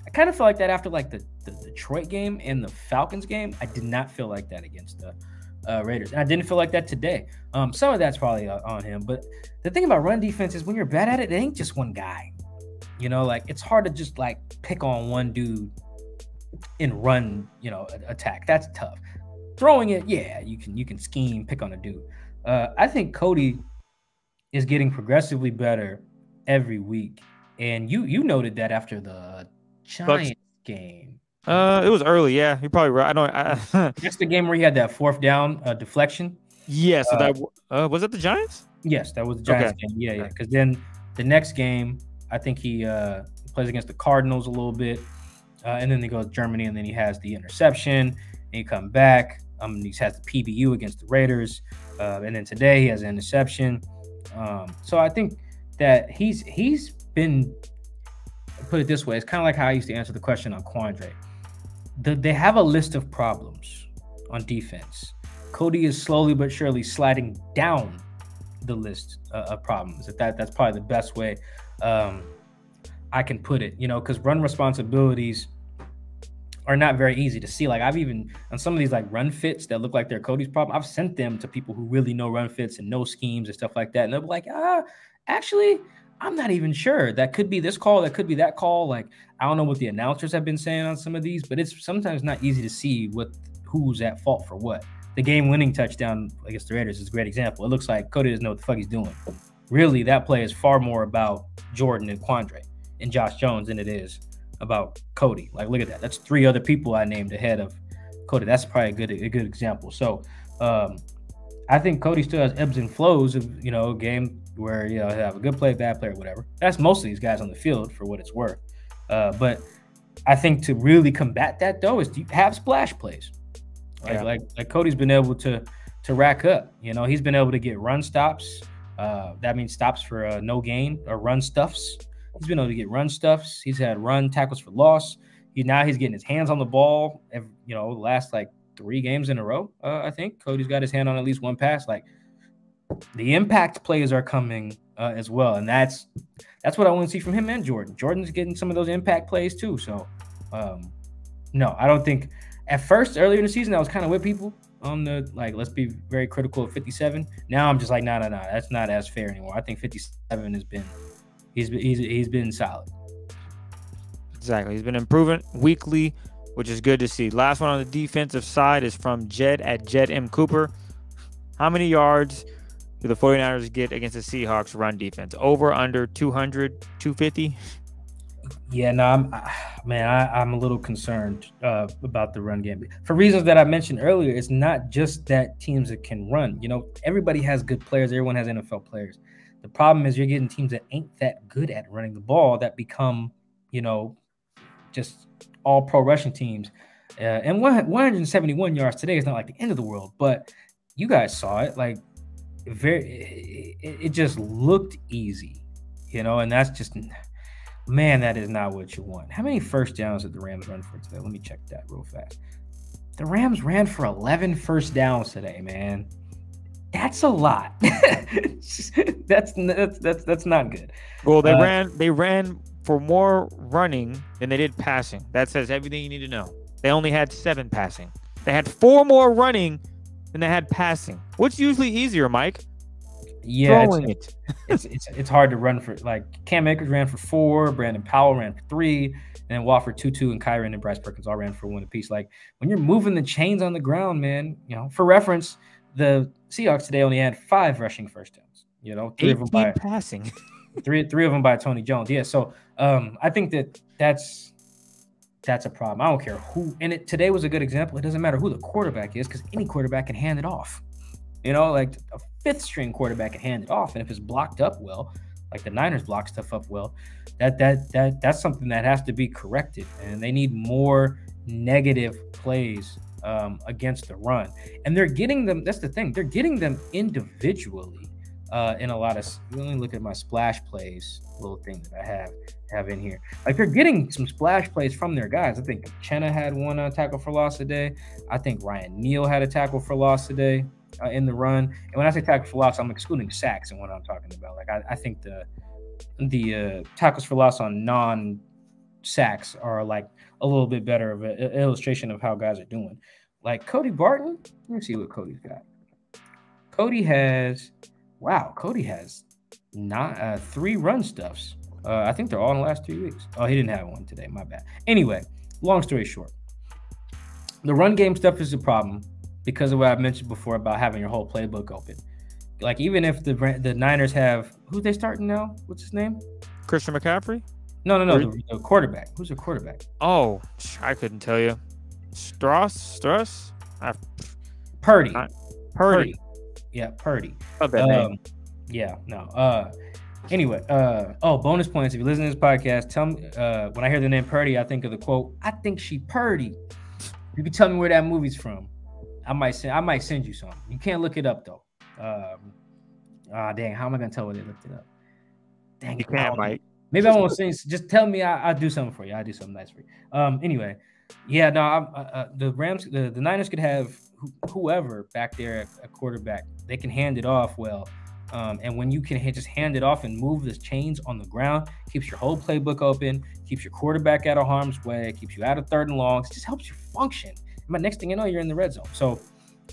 I kind of felt like that after, like, the Detroit game and the Falcons game. I did not feel like that against the Raiders. And I didn't feel like that today. Some of that's probably on him. But the thing about run defense is when you're bad at it, it ain't just one guy. Like, it's hard to just, like, pick on one dude and run, attack. That's tough. Throwing it, yeah, you can scheme, pick on a dude. I think Cody is getting progressively better every week. And you noted that after the Giants game. It was early, yeah. You're probably right. That's the game where he had that fourth down deflection. Yeah, so that was it the Giants? Yes, that was the Giants game. Yeah. Because then the next game, I think he plays against the Cardinals a little bit. And then they go to Germany, and then he has the interception, and he come back. He has the PBU against the Raiders. And then today he has an interception. So I think that he's been, put it this way, it's kind of like how I used to answer the question on Quandre. They have a list of problems on defense. Cody is slowly but surely sliding down the list of problems. That's probably the best way I can put it, because run responsibilities are not very easy to see. Like, I've even, on some of these like run fits that look like they're Cody's problem, I've sent them to people who really know run fits and know schemes and stuff like that. And they'll be like, actually, I'm not even sure. That could be this call. That could be that call. Like, I don't know what the announcers have been saying on some of these, but it's sometimes not easy to see who's at fault for what. The game-winning touchdown against the Raiders is a great example. It looks like Cody doesn't know what the fuck he's doing. Really, that play is far more about Jordan and Quandre and Josh Jones than it is about Cody. Like, look at that. That's 3 other people I named ahead of Cody. That's probably a good example. So I think Cody still has ebbs and flows of, a game where, he'll have a good play, bad play, or whatever. That's most of these guys on the field for what it's worth. But I think to really combat that, though, is to have splash plays. Like Cody's been able to rack up. He's been able to get run stops. That means stops for no gain, or run stuffs. He's been able to get run stuffs. He's had run tackles for loss. He's getting his hands on the ball. The last like 3 games in a row. I think Cody's got his hand on at least one pass. Like, the impact plays are coming as well, and that's what I want to see from him and Jordan. Jordan's getting some of those impact plays too. So, no, I don't think. At first, earlier in the season, I was kind of with people on the, like, let's be very critical of 57. Now I'm just like, no, that's not as fair anymore. I think 57 has been, he's been solid. Exactly. He's been improving weekly, which is good to see. Last one on the defensive side is from Jed at Jed M. Cooper. How many yards do the 49ers get against the Seahawks run defense? Over, under, 200, 250? Yeah, no, I'm a little concerned about the run game. For reasons that I mentioned earlier, it's not just that teams that can run. Everybody has good players. Everyone has NFL players. The problem is you're getting teams that ain't that good at running the ball that become, just all pro rushing teams. And 171 yards today is not like the end of the world, but you guys saw it. Like, it just looked easy, and that's just, man, that is not what you want. How many first downs did the Rams run for today? Let me check that real fast. The Rams ran for 11 first downs today, man. That's a lot. that's not good. Well, they ran for more running than they did passing. That says everything you need to know. They only had 7 passing. They had 4 more running than they had passing. What's usually easier, Mike? Yeah, it's hard to run for, like, Cam Akers ran for 4, Brandon Powell ran for 3, and then Walford Tutu and Kyron and Bryce Perkins all ran for 1 apiece. Like, when you're moving the chains on the ground, man, for reference, the Seahawks today only had 5 rushing first downs. 3 of them by passing. three of them by Tony Jones. Yeah, so I think that's a problem. I don't care who. And today was a good example. It doesn't matter who the quarterback is, because any quarterback can hand it off. Like a 5th string quarterback can hand it off, and if it's blocked up well, like the Niners block stuff up well, that's something that has to be corrected, and they need more negative plays against the run, and they're getting them. That's the thing; they're getting them individually in a lot of. Let me look at my splash plays little thing that I have in here. Like they're getting some splash plays from their guys. I think Chenna had one tackle for loss today. I think Ryan Neal had a tackle for loss today in the run. And when I say tackle for loss, I'm excluding sacks and what I'm talking about. Like I think the tackles for loss on non-sacks are like a little bit better of an illustration of how guys are doing. Like Cody Barton, let me see what Cody's got. Cody has not 3 run stuffs. I think they're all in the last 3 weeks. Oh, he didn't have one today. My bad. Anyway, long story short, the run game stuff is a problem because of what I've mentioned before about having your whole playbook open. Like even if the Niners have who they starting now? What's his name? Christian McCaffrey? No, the quarterback. Who's the quarterback? Oh, I couldn't tell you. Struss? Purdy. Purdy. Yeah, Purdy. Love that name. Yeah, no. Anyway, bonus points. If you listen to this podcast, tell me when I hear the name Purdy, I think of the quote, "I think she Purdy." You can tell me where that movie's from. I might send you some. You can't look it up though. Dang, how am I gonna tell where they looked it up? Dang, you can't, Mike. Maybe I won't say. Just tell me. I'll do something for you. I'll do something nice for you. Anyway, yeah, no. The Rams, the Niners could have whoever back there at quarterback. They can hand it off well. And when you can just hand it off and move the chains on the ground, keeps your whole playbook open, keeps your quarterback out of harm's way, keeps you out of 3rd and longs, just helps you function. But next thing you know, you're in the red zone. So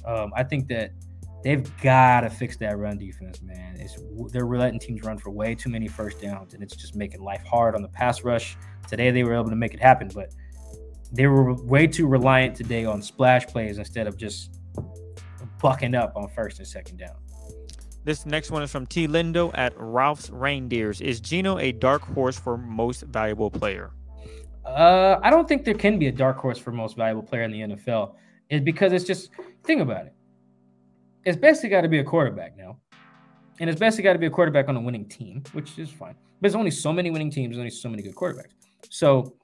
I think that they've got to fix that run defense, man. They're letting teams run for way too many first downs, and it's just making life hard on the pass rush. Today they were able to make it happen, but they were way too reliant today on splash plays instead of just bucking up on 1st and 2nd down. This next one is from T. Lindo at Ralph's Reindeers. Is Geno a dark horse for most valuable player? I don't think there can be a dark horse for most valuable player in the NFL. It's because it's just, think about it. It's basically got to be a quarterback now. And it's basically got to be a quarterback on a winning team, which is fine. But there's only so many winning teams, there's only so many good quarterbacks. So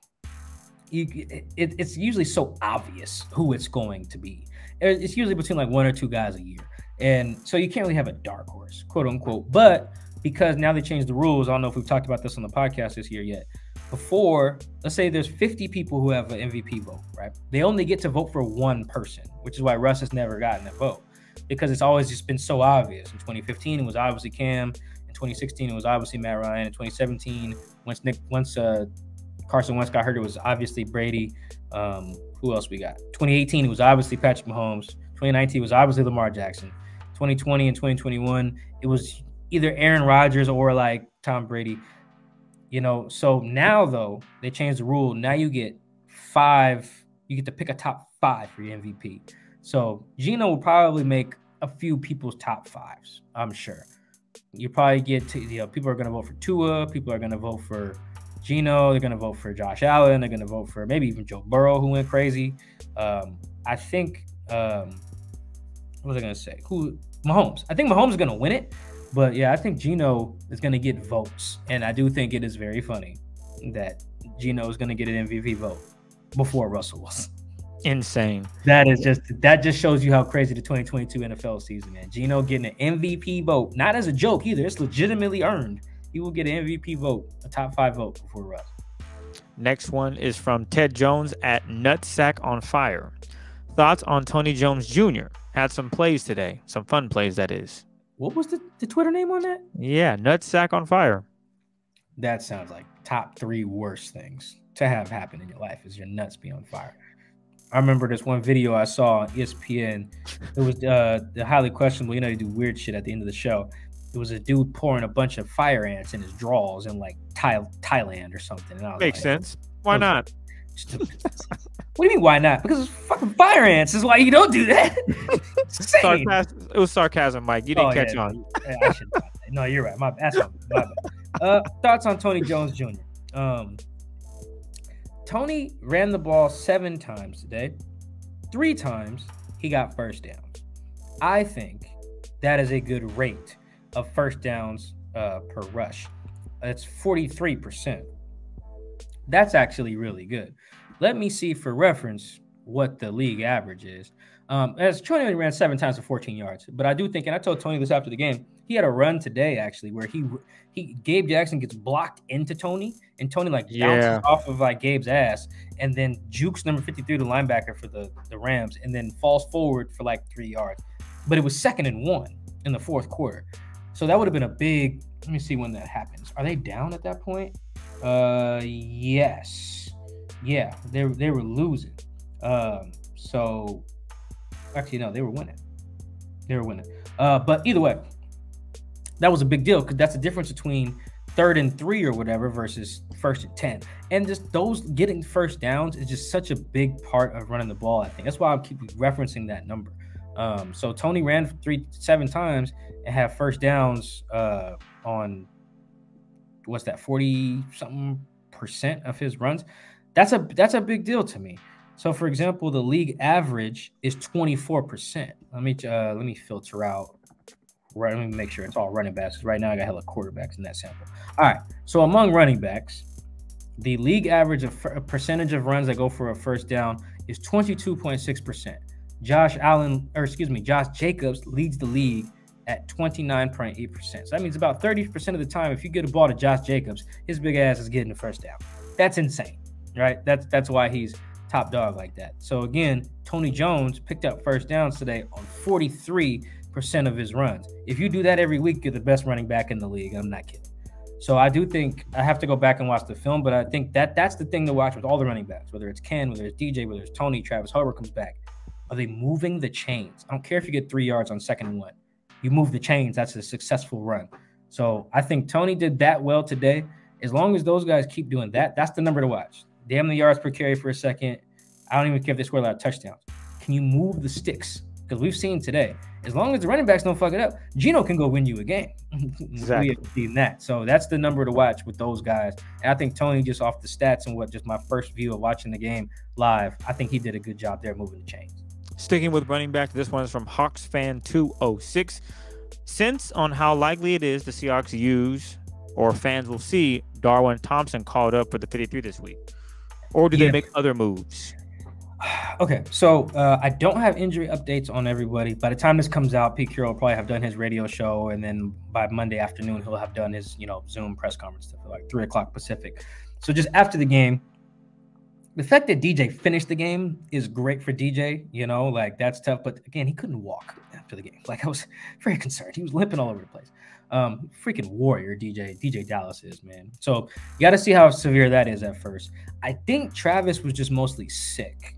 it's usually so obvious who it's going to be. It's usually between like 1 or 2 guys a year. And so you can't really have a dark horse, quote unquote. But because now they changed the rules, I don't know if we've talked about this on the podcast this year yet. Before, let's say there's 50 people who have an MVP vote, right? They only get to vote for one person, which is why Russ has never gotten a vote, because it's always just been so obvious. In 2015, it was obviously Cam. In 2016, it was obviously Matt Ryan. In 2017, once Carson Wentz got hurt, it was obviously Brady. Who else we got? 2018, it was obviously Patrick Mahomes. 2019 was obviously Lamar Jackson. 2020 and 2021, it was either Aaron Rodgers or like Tom Brady. You know, so now though, they changed the rule. Now you get 5, you get to pick a top 5 for your MVP. So Geno will probably make a few people's top 5s, I'm sure. You probably get to, people are going to vote for Tua, people are going to vote for Geno, they're going to vote for Josh Allen, they're going to vote for maybe even Joe Burrow, who went crazy. I think, what was I going to say? Mahomes. I think Mahomes is going to win it. But yeah, I think Geno is going to get votes. And I do think it is very funny that Geno is going to get an MVP vote before Russell was. Insane. That just shows you how crazy the 2022 NFL season is. Geno getting an MVP vote, not as a joke either. It's legitimately earned. He will get an MVP vote, a top 5 vote before Russ. Next one is from Ted Jones at Nutsack on Fire. Thoughts on Tony Jones Jr.? Had some plays today. Some fun plays, that is. What was the Twitter name on that? Yeah, Nutsack on Fire. That sounds like top 3 worst things to have happen in your life is your nuts be on fire. I remember this one video I saw on ESPN. It was the highly questionable, they do weird shit at the end of the show. It was a dude pouring a bunch of fire ants in his drawers in like Thailand or something. And I was Makes sense. Why not? What do you mean, why not? Because it's fucking fire ants is why you don't do that. It was sarcasm, Mike. You didn't catch on. Yeah, I should. No, you're right. My bad. Thoughts on Tony Jones Jr. Tony ran the ball 7 times today. 3 times he got first downs. I think that is a good rate of first downs per rush. It's 43%. That's actually really good. Let me see, for reference, what the league average is. As Tony only ran 7 times for 14 yards, but I do think, and I told Tony this after the game, he had a run today actually where Gabe Jackson gets blocked into Tony, and Tony like bounces off of like Gabe's ass, and then jukes number 53, the linebacker for the Rams, and then falls forward for like 3 yards. But it was 2nd and 1 in the 4th quarter, so that would have been a big. Let me see when that happens. Are they down at that point? Yes, yeah, they were losing. So actually, no, they were winning. But either way, that was a big deal because that's the difference between 3rd and 3 or whatever versus 1st and 10. And just those getting first downs is just such a big part of running the ball. I think that's why I keep referencing that number. So Tony ran 7 times and had first downs on what's that, 40-something% of his runs. That's a big deal to me. So, for example, the league average is 24%. Let me filter out. Right, let me make sure it's all running backs. Right now, I got hella quarterbacks in that sample. All right. So, among running backs, the league average of a percentage of runs that go for a first down is 22.6%. Josh Jacobs leads the league at 29.8%. So that means about 30% of the time, if you get a ball to Josh Jacobs, his big ass is getting the first down. That's insane, right? That's why he's top dog like that. So again, Tony Jones picked up first downs today on 43% of his runs. If you do that every week, you're the best running back in the league. I'm not kidding. So I do think I have to go back and watch the film, but I think that's the thing to watch with all the running backs, whether it's Ken, whether it's DJ, whether it's Tony, Travis Homer comes back. Are they moving the chains? I don't care if you get 3 yards on 2nd and 1. You move the chains. That's a successful run. So I think Tony did that well today. As long as those guys keep doing that, that's the number to watch. Damn the yards per carry for a second. I don't even care if they score a lot of touchdowns. Can you move the sticks? Because we've seen today, as long as the running backs don't fuck it up, Geno can go win you a game. Exactly. We have seen that. So that's the number to watch with those guys. And I think Tony, just off the stats and just my first view of watching the game live, I think he did a good job there moving the chains. Sticking with running back, this one is from Hawks fan 206. Since on how likely it is the Seahawks use or fans will see Darwin Thompson called up for the 53 this week, or do they make other moves? Okay, so I don't have injury updates on everybody. By the time this comes out, Pete Carroll will probably have done his radio show, and then by Monday afternoon, he'll have done his Zoom press conference stuff at like 3 o'clock Pacific. So just after the game, the fact that DJ finished the game is great for DJ. Like that's tough. But again, he couldn't walk after the game. Like I was very concerned. He was limping all over the place. Freaking warrior DJ Dallas is, man. So you got to see how severe that is at first. I think Travis was just mostly sick.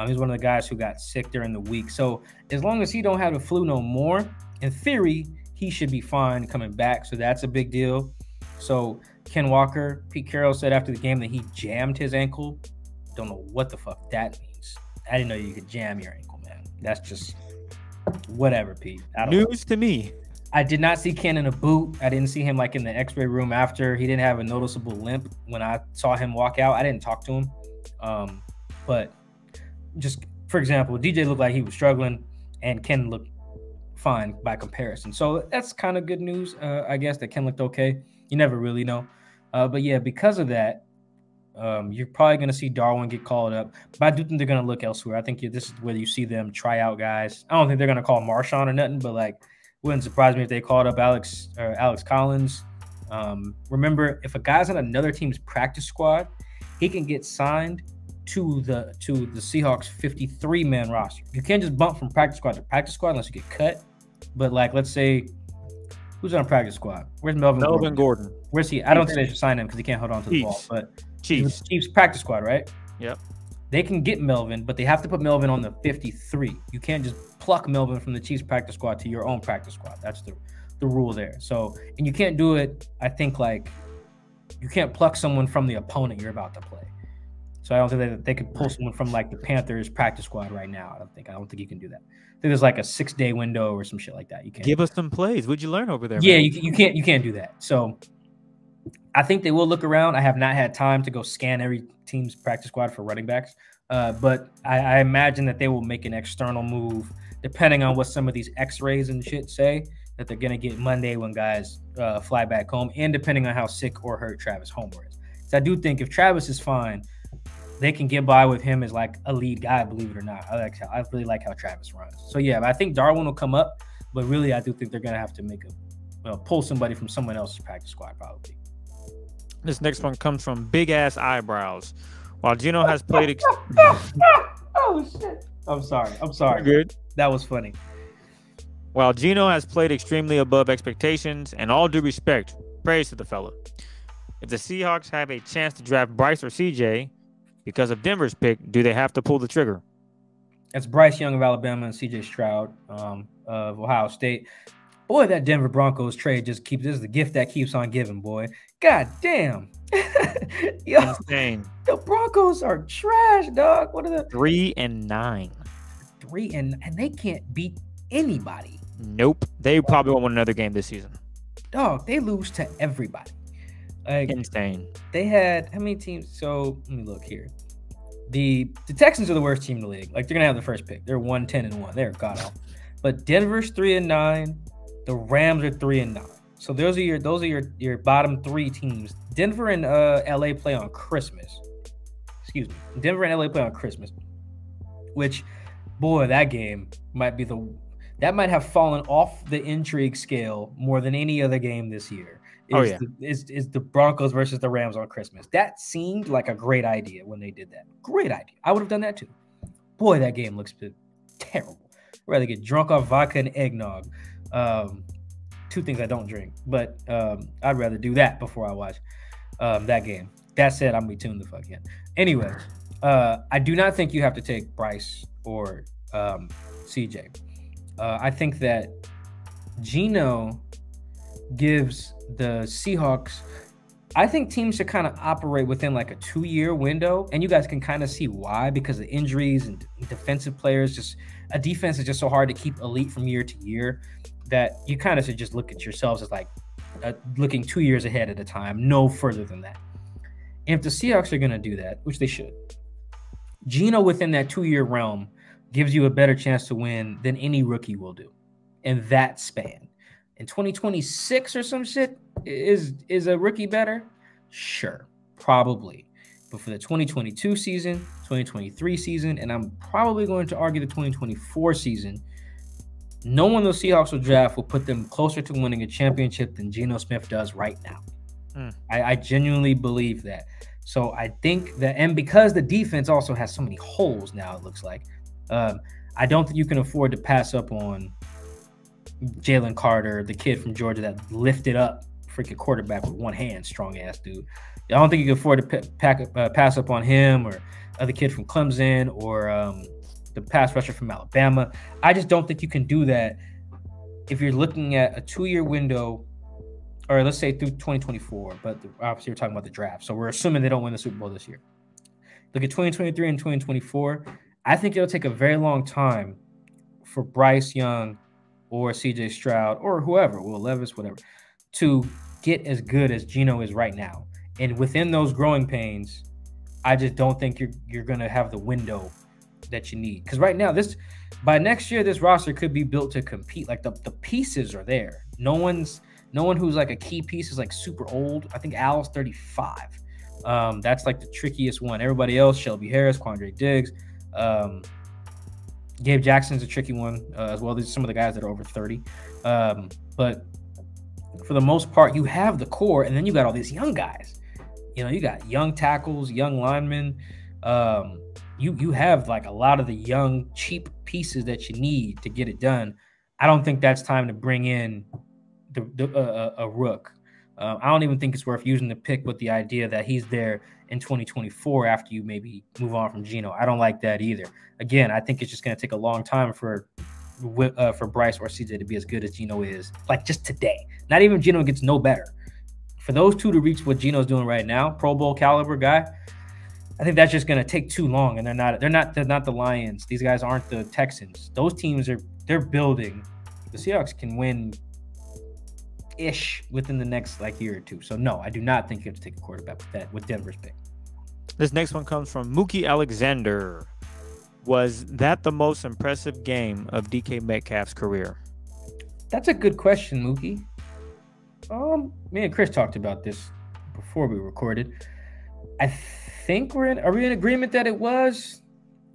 He's one of the guys who got sick during the week. So as long as he don't have the flu no more, in theory, he should be fine coming back. So that's a big deal. So Ken Walker, Pete Carroll said after the game that he jammed his ankle. Don't know what the fuck that means. I didn't know you could jam your ankle, man. That's just whatever, Pete. News to me. I did not see Ken in a boot. I didn't see him like in the x-ray room after. He didn't have a noticeable limp when I saw him walk out. I didn't talk to him. But just, for example, DJ looked like he was struggling and Ken looked fine by comparison. So that's kind of good news, I guess, that Ken looked okay. You never really know. But yeah, because of that, you're probably going to see Darwin get called up, but I do think they're going to look elsewhere. I think this is where you see them try out guys. I don't think they're going to call Marshawn or nothing, but like, wouldn't surprise me if they called up Alex Collins. Remember, if a guy's on another team's practice squad, he can get signed to the Seahawks 53-man roster. You can't just bump from practice squad to practice squad unless you get cut. But like, let's say, who's on a practice squad? Where's Melvin Gordon? Where's he? I don't think they should sign him because he can't hold on to the ball. But Chiefs practice squad, right? Yep. They can get Melvin, but they have to put Melvin on the 53. You can't just pluck Melvin from the Chiefs practice squad to your own practice squad. That's the rule there. So, and you can't do it, I think, like, you can't pluck someone from the opponent you're about to play. So I don't think that they could pull someone from like the Panthers practice squad right now. I don't think you can do that. I think there's like a 6-day window or some shit like that. You can't give us some plays. What'd you learn over there? Yeah, man? you can't do that. So I think they will look around. I have not had time to go scan every team's practice squad for running backs, but I imagine that they will make an external move depending on what some of these X-rays and shit say that they're gonna get Monday when guys fly back home, and depending on how sick or hurt Travis Homer is. So I do think if Travis is fine, they can get by with him as like a lead guy, believe it or not. I really like how Travis runs. So yeah, I think Darwin will come up, but really I do think they're gonna have to pull somebody from someone else's practice squad probably. This next one comes from Big Ass Eyebrows. While Geno has played oh shit. I'm sorry. You're good. That was funny. While Geno has played extremely above expectations, and all due respect, praise to the fella. If the Seahawks have a chance to draft Bryce or CJ because of Denver's pick, do they have to pull the trigger? That's Bryce Young of Alabama and CJ Stroud of Ohio State. Boy, that Denver Broncos trade this is the gift that keeps on giving, boy. God damn. Yo, insane. The Broncos are trash, dog. What are the 3-9? And they can't beat anybody. Nope. They probably won't win another game this season. Dog, they lose to everybody. Like, insane. They had how many teams? So let me look here. The Texans are the worst team in the league. Like, they're gonna have the first pick. They're 1-10-1. They're god awful. But Denver's 3-9. The Rams are 3-9. So those are your bottom three teams. Denver and LA play on Christmas. Excuse me. Denver and LA play on Christmas. Which, boy, that game might have fallen off the intrigue scale more than any other game this year. Is the Broncos versus the Rams on Christmas. That seemed like a great idea when they did that. Great idea. I would have done that too. Boy, that game looks terrible. I'd rather get drunk off vodka and eggnog. Two things I don't drink, but I'd rather do that before I watch that game. That said, I'm gonna be tuned the fuck in. Anyway, I do not think you have to take Bryce or CJ. I think that Geno gives the Seahawks. I think teams should kind of operate within like a 2-year window, and you guys can kind of see why, because of injuries and defensive players. A defense is just so hard to keep elite from year to year that you kind of should just look at yourselves as like looking 2 years ahead at a time, no further than that. And if the Seahawks are going to do that, which they should, Geno within that 2-year realm gives you a better chance to win than any rookie will do in that span. In 2026 or some shit, is a rookie better? Sure, probably. But for the 2022 season, 2023 season, and I'm probably going to argue the 2024 season, no one the Seahawks will draft will put them closer to winning a championship than Geno Smith does right now. I genuinely believe that. So I think that, and because the defense also has so many holes now, it looks like, I don't think you can afford to pass up on Jalen Carter, the kid from Georgia that lifted up freaking quarterback with one hand, strong ass dude. I don't think you can afford to pass up on him or the kid from Clemson or the pass rusher from Alabama. I just don't think you can do that if you're looking at a 2-year window, or let's say through 2024, but obviously we're talking about the draft. So we're assuming they don't win the Super Bowl this year. Look at 2023 and 2024. I think it'll take a very long time for Bryce Young or CJ Stroud or whoever, Will Levis, whatever, to get as good as Geno is right now. And within those growing pains, I just don't think you're going to have the window that you need. Because right now, by next year, this roster could be built to compete. Like the pieces are there. No one who's like a key piece is like super old. I think Al's 35. That's like the trickiest one. Everybody else, Shelby Harris, Quandre Diggs, Gabe Jackson's a tricky one as well. These are some of the guys that are over 30. But for the most part, you have the core, and then you got all these young guys. You got young tackles, young linemen. You have like a lot of the young, cheap pieces that you need to get it done. I don't think that's time to bring in a rook. I don't even think it's worth using the pick with the idea that he's there in 2024 after you maybe move on from Geno. I don't like that either. Again, I think it's just going to take a long time for Bryce or CJ to be as good as Geno is, like just today. Not even Geno gets no better. For those two to reach what Geno's doing right now, Pro Bowl caliber guy, I think that's just going to take too long. And they're not the Lions. These guys aren't the Texans. Those teams they're building. The Seahawks can win ish within the next year or two. So no, I do not think you have to take a quarterback with Denver's pick. This next one comes from Mookie Alexander. Was that the most impressive game of DK Metcalf's career? That's a good question, Mookie. Me and Chris talked about this before we recorded. I think are we in agreement that it was?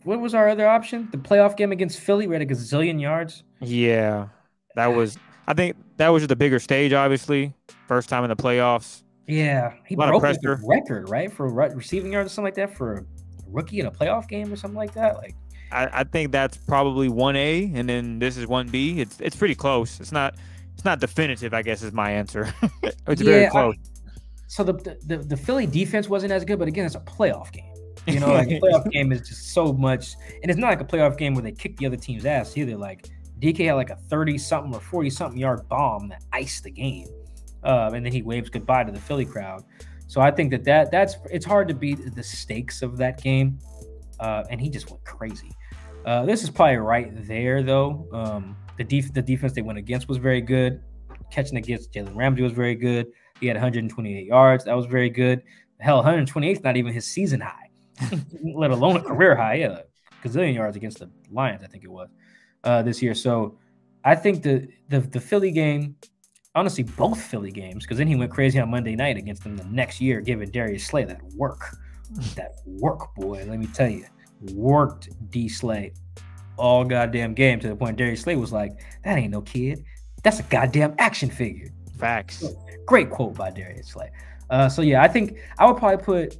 What was our other option? The playoff game against Philly, we had a gazillion yards. Yeah, that was. I think that was just a bigger stage. Obviously, first time in the playoffs. Yeah, he A lot of broke the pressure. record, right, for receiving yards or something like that for a rookie in a playoff game or something like that. Like, I think that's probably 1A, and then this is 1B. It's pretty close. It's not definitive, I guess, is my answer. It's very close. So the Philly defense wasn't as good, but again, it's a playoff game. You know, like a playoff game is just so much, and it's not like a playoff game where they kick the other team's ass either. Like DK had like a 30-something or 40-something yard bomb that iced the game, and then he waves goodbye to the Philly crowd. So I think that's it's hard to beat the stakes of that game, and he just went crazy. This is probably right there though. The defense they went against was very good. Catching against Jalen Ramsey was very good. He had 128 yards. That was very good. Hell, 128 is not even his season high, let alone a career high. Yeah, a gazillion yards against the Lions, I think it was, this year. So I think the Philly game, honestly, both Philly games, because then he went crazy on Monday night against them the next year, giving Darius Slay that work, boy. Let me tell you, worked D Slay all goddamn game to the point Darius Slay was like, "That ain't no kid. That's a goddamn action figure." Facts. Great quote by Darius Slay. So yeah, I think I would probably put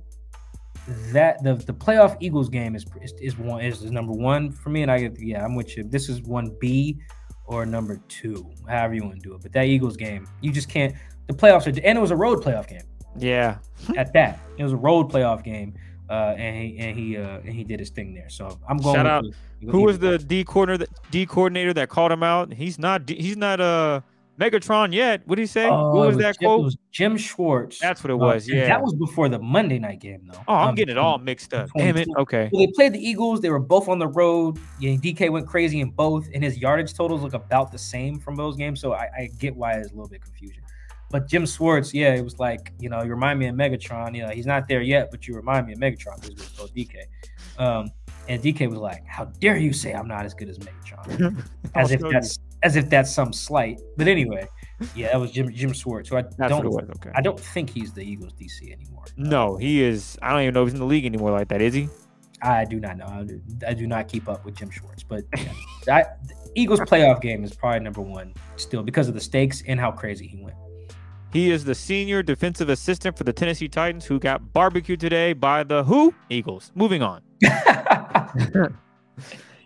that the playoff Eagles game is number one for me, and I'm with you. This is 1B or number 2, however you want to do it. But that Eagles game, you just can't. The playoffs are, and it was a road playoff game. Yeah. At that, it was a road playoff game, and he did his thing there. So I'm going. Shout out. Who was the D coordinator that called him out? He's not Megatron yet. What did he say? What was that quote? It was Jim Schwartz. That's what it was. Yeah, that was before the Monday night game, though. Oh, I'm getting it all mixed up. Damn it. Okay. Well, they played the Eagles. They were both on the road. Yeah, DK went crazy in both, and his yardage totals look about the same from those games. So I get why there's a little bit of confusion. But Jim Schwartz, yeah, it was like, you know, you remind me of Megatron. You know, he's not there yet, but you remind me of Megatron because we told DK. And DK was like, "How dare you say I'm not as good as Megatron?" as if that's some slight. But anyway, yeah, that was Jim Schwartz. So I don't think he's the Eagles DC anymore. No, he is. I don't even know if he's in the league anymore like that. Is he? I do not know. I do not keep up with Jim Schwartz. But yeah, the Eagles playoff game is probably number one still because of the stakes and how crazy he went. He is the senior defensive assistant for the Tennessee Titans who got barbecued today by the who? Eagles. Moving on.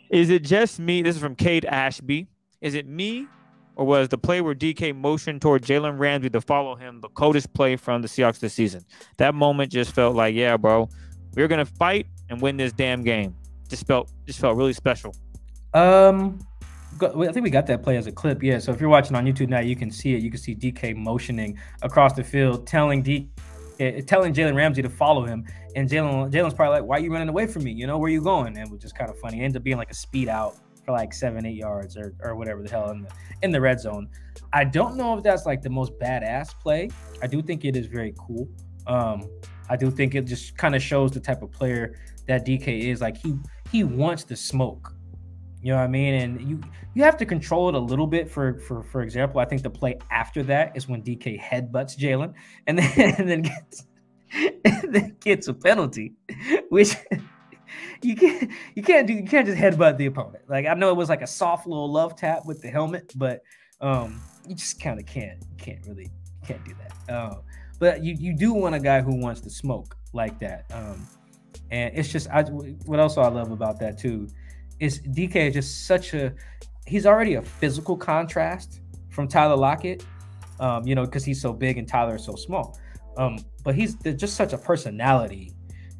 Is it just me? This is from Cade Ashby. Is it me, or was the play where DK motioned toward Jalen Ramsey to follow him the coldest play from the Seahawks this season? That moment just felt like, yeah, bro, we're gonna fight and win this damn game. Just felt really special. I think we got that play as a clip. Yeah. So if you're watching on YouTube now, you can see it. You can see DK motioning across the field, telling Jalen Ramsey to follow him. And Jalen's probably like, "Why are you running away from me? You know, where you going?" And it was just kind of funny. It ends up being like a speed out for like 7-8 yards or whatever the hell in the red zone. I don't know if that's like the most badass play. I do think it is very cool. I do think it just kind of shows the type of player that DK is. Like he wants the smoke. You know what I mean? And you have to control it a little bit. For example, I think the play after that is when DK headbutts Jalen and then gets a penalty, which you can't just headbutt the opponent. Like, I know it was like a soft little love tap with the helmet, but you just kind of can't do that. But you do want a guy who wants to smoke like that. And it's just what else I love about that too is DK is just he's already a physical contrast from Tyler Lockett, because he's so big and Tyler is so small. But there's just such a personality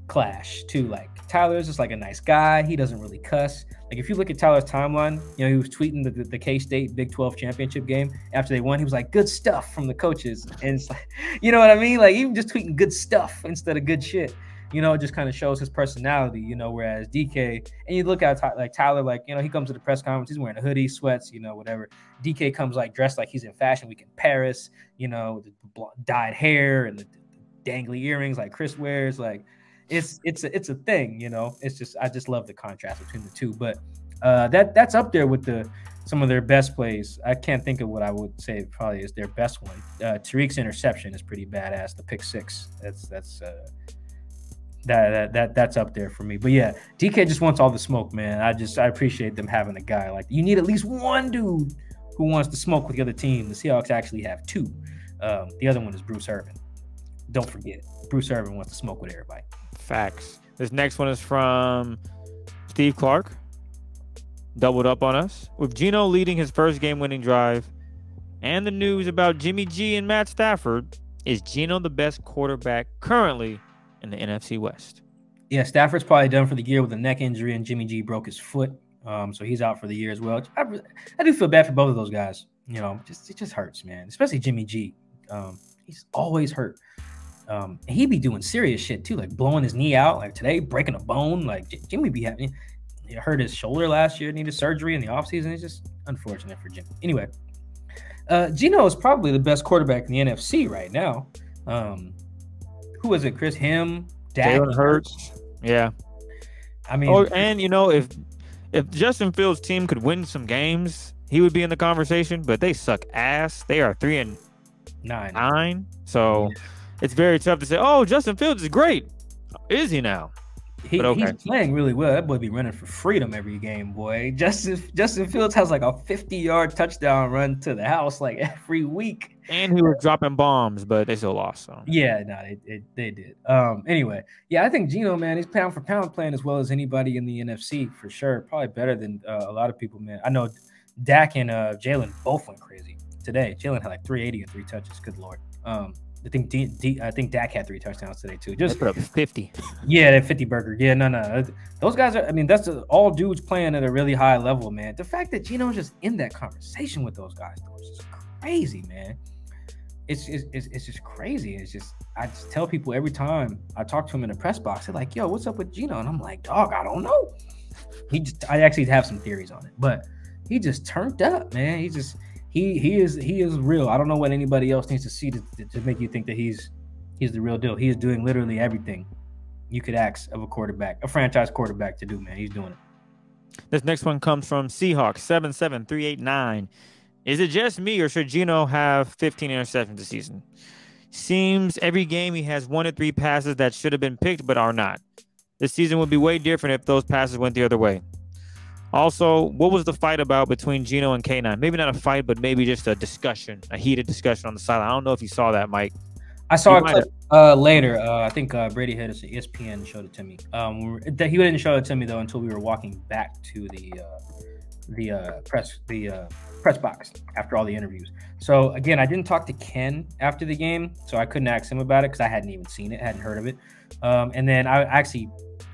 clash too. Like, Tyler is just like a nice guy. He doesn't really cuss. Like, if you look at Tyler's timeline, he was tweeting the K-State Big 12 championship game after they won. He was like, "Good stuff" from the coaches. And it's like, you know what I mean? Like, even just tweeting good stuff instead of good shit. It just kind of shows his personality, whereas DK, and you look at Tyler, like, he comes to the press conference, he's wearing a hoodie, sweats, whatever. DK comes like dressed like he's in Fashion Week in Paris, the dyed hair and the dangly earrings like Chris wears. Like, it's a thing, it's just, I just love the contrast between the two. But that's up there with some of their best plays. I can't think of what I would say probably is their best one. Tariq's interception is pretty badass. The pick six, That's up there for me. But yeah, DK just wants all the smoke, man. I appreciate them having a guy like you need at least one dude who wants to smoke with the other team. The Seahawks actually have two. The other one is Bruce Irvin. Don't forget, Bruce Irvin wants to smoke with everybody. Facts. This next one is from Steve Clark. Doubled up on us. With Geno leading his first game-winning drive and the news about Jimmy G and Matt Stafford, is Geno the best quarterback currently in the NFC West? Yeah, Stafford's probably done for the year with a neck injury, and Jimmy G broke his foot. So he's out for the year as well. I do feel bad for both of those guys. You know, it just hurts, man. Especially Jimmy G. He's always hurt. And he be doing serious shit too, like blowing his knee out. Like today, breaking a bone. Like Jimmy be having. He hurt his shoulder last year, needed surgery in the offseason. It's just unfortunate for Jimmy. Anyway, Geno is probably the best quarterback in the NFC right now. Who is it? Chris? Him? Dak? Jalen Hurts. Yeah. I mean, and you know, if Justin Fields' team could win some games, he would be in the conversation. But they suck ass. They are 3-9. So it's very tough to say, "Oh, Justin Fields is great." Is he now? He's playing really well. That boy be running for freedom every game, boy. Justin Fields has like a 50-yard touchdown run to the house like every week. And he was dropping bombs, but they still lost. So yeah, no, they did. Anyway, yeah, I think Geno, man, he's pound for pound playing as well as anybody in the NFC for sure. Probably better than a lot of people, man. I know Dak and Jalen both went crazy today. Jalen had like 380 and 3 touches. Good Lord. I think Dak had 3 touchdowns today too. Just put up 50. Yeah, that 50 burger. Yeah, no. Those guys are. I mean, that's all dudes playing at a really high level, man. The fact that Geno's just in that conversation with those guys, though, is just crazy, man. It's just crazy. I just tell people every time I talk to him in the press box, they're like, "Yo, what's up with Geno?" And I'm like, "Dog, I don't know." I actually have some theories on it, but he just turned up, man. He is real. I don't know what anybody else needs to see to make you think that he's the real deal. He is doing literally everything you could ask of a franchise quarterback to do, man. He's doing it. This next one comes from Seahawks 77389. Is it just me, or should Geno have 15 interceptions this season? Seems every game he has 1 to 3 passes that should have been picked but are not. This season would be way different if those passes went the other way. Also, what was the fight about between Geno and K9? Maybe not a fight, but maybe just a heated discussion on the sideline. I don't know if you saw that, Mike. I saw a clip later. I think Brady hit us. ESPN showed it to me. He didn't show it to me though until we were walking back to the press box after all the interviews. So again, I didn't talk to Ken after the game, so I couldn't ask him about it because I hadn't even seen it, hadn't heard of it. And then I actually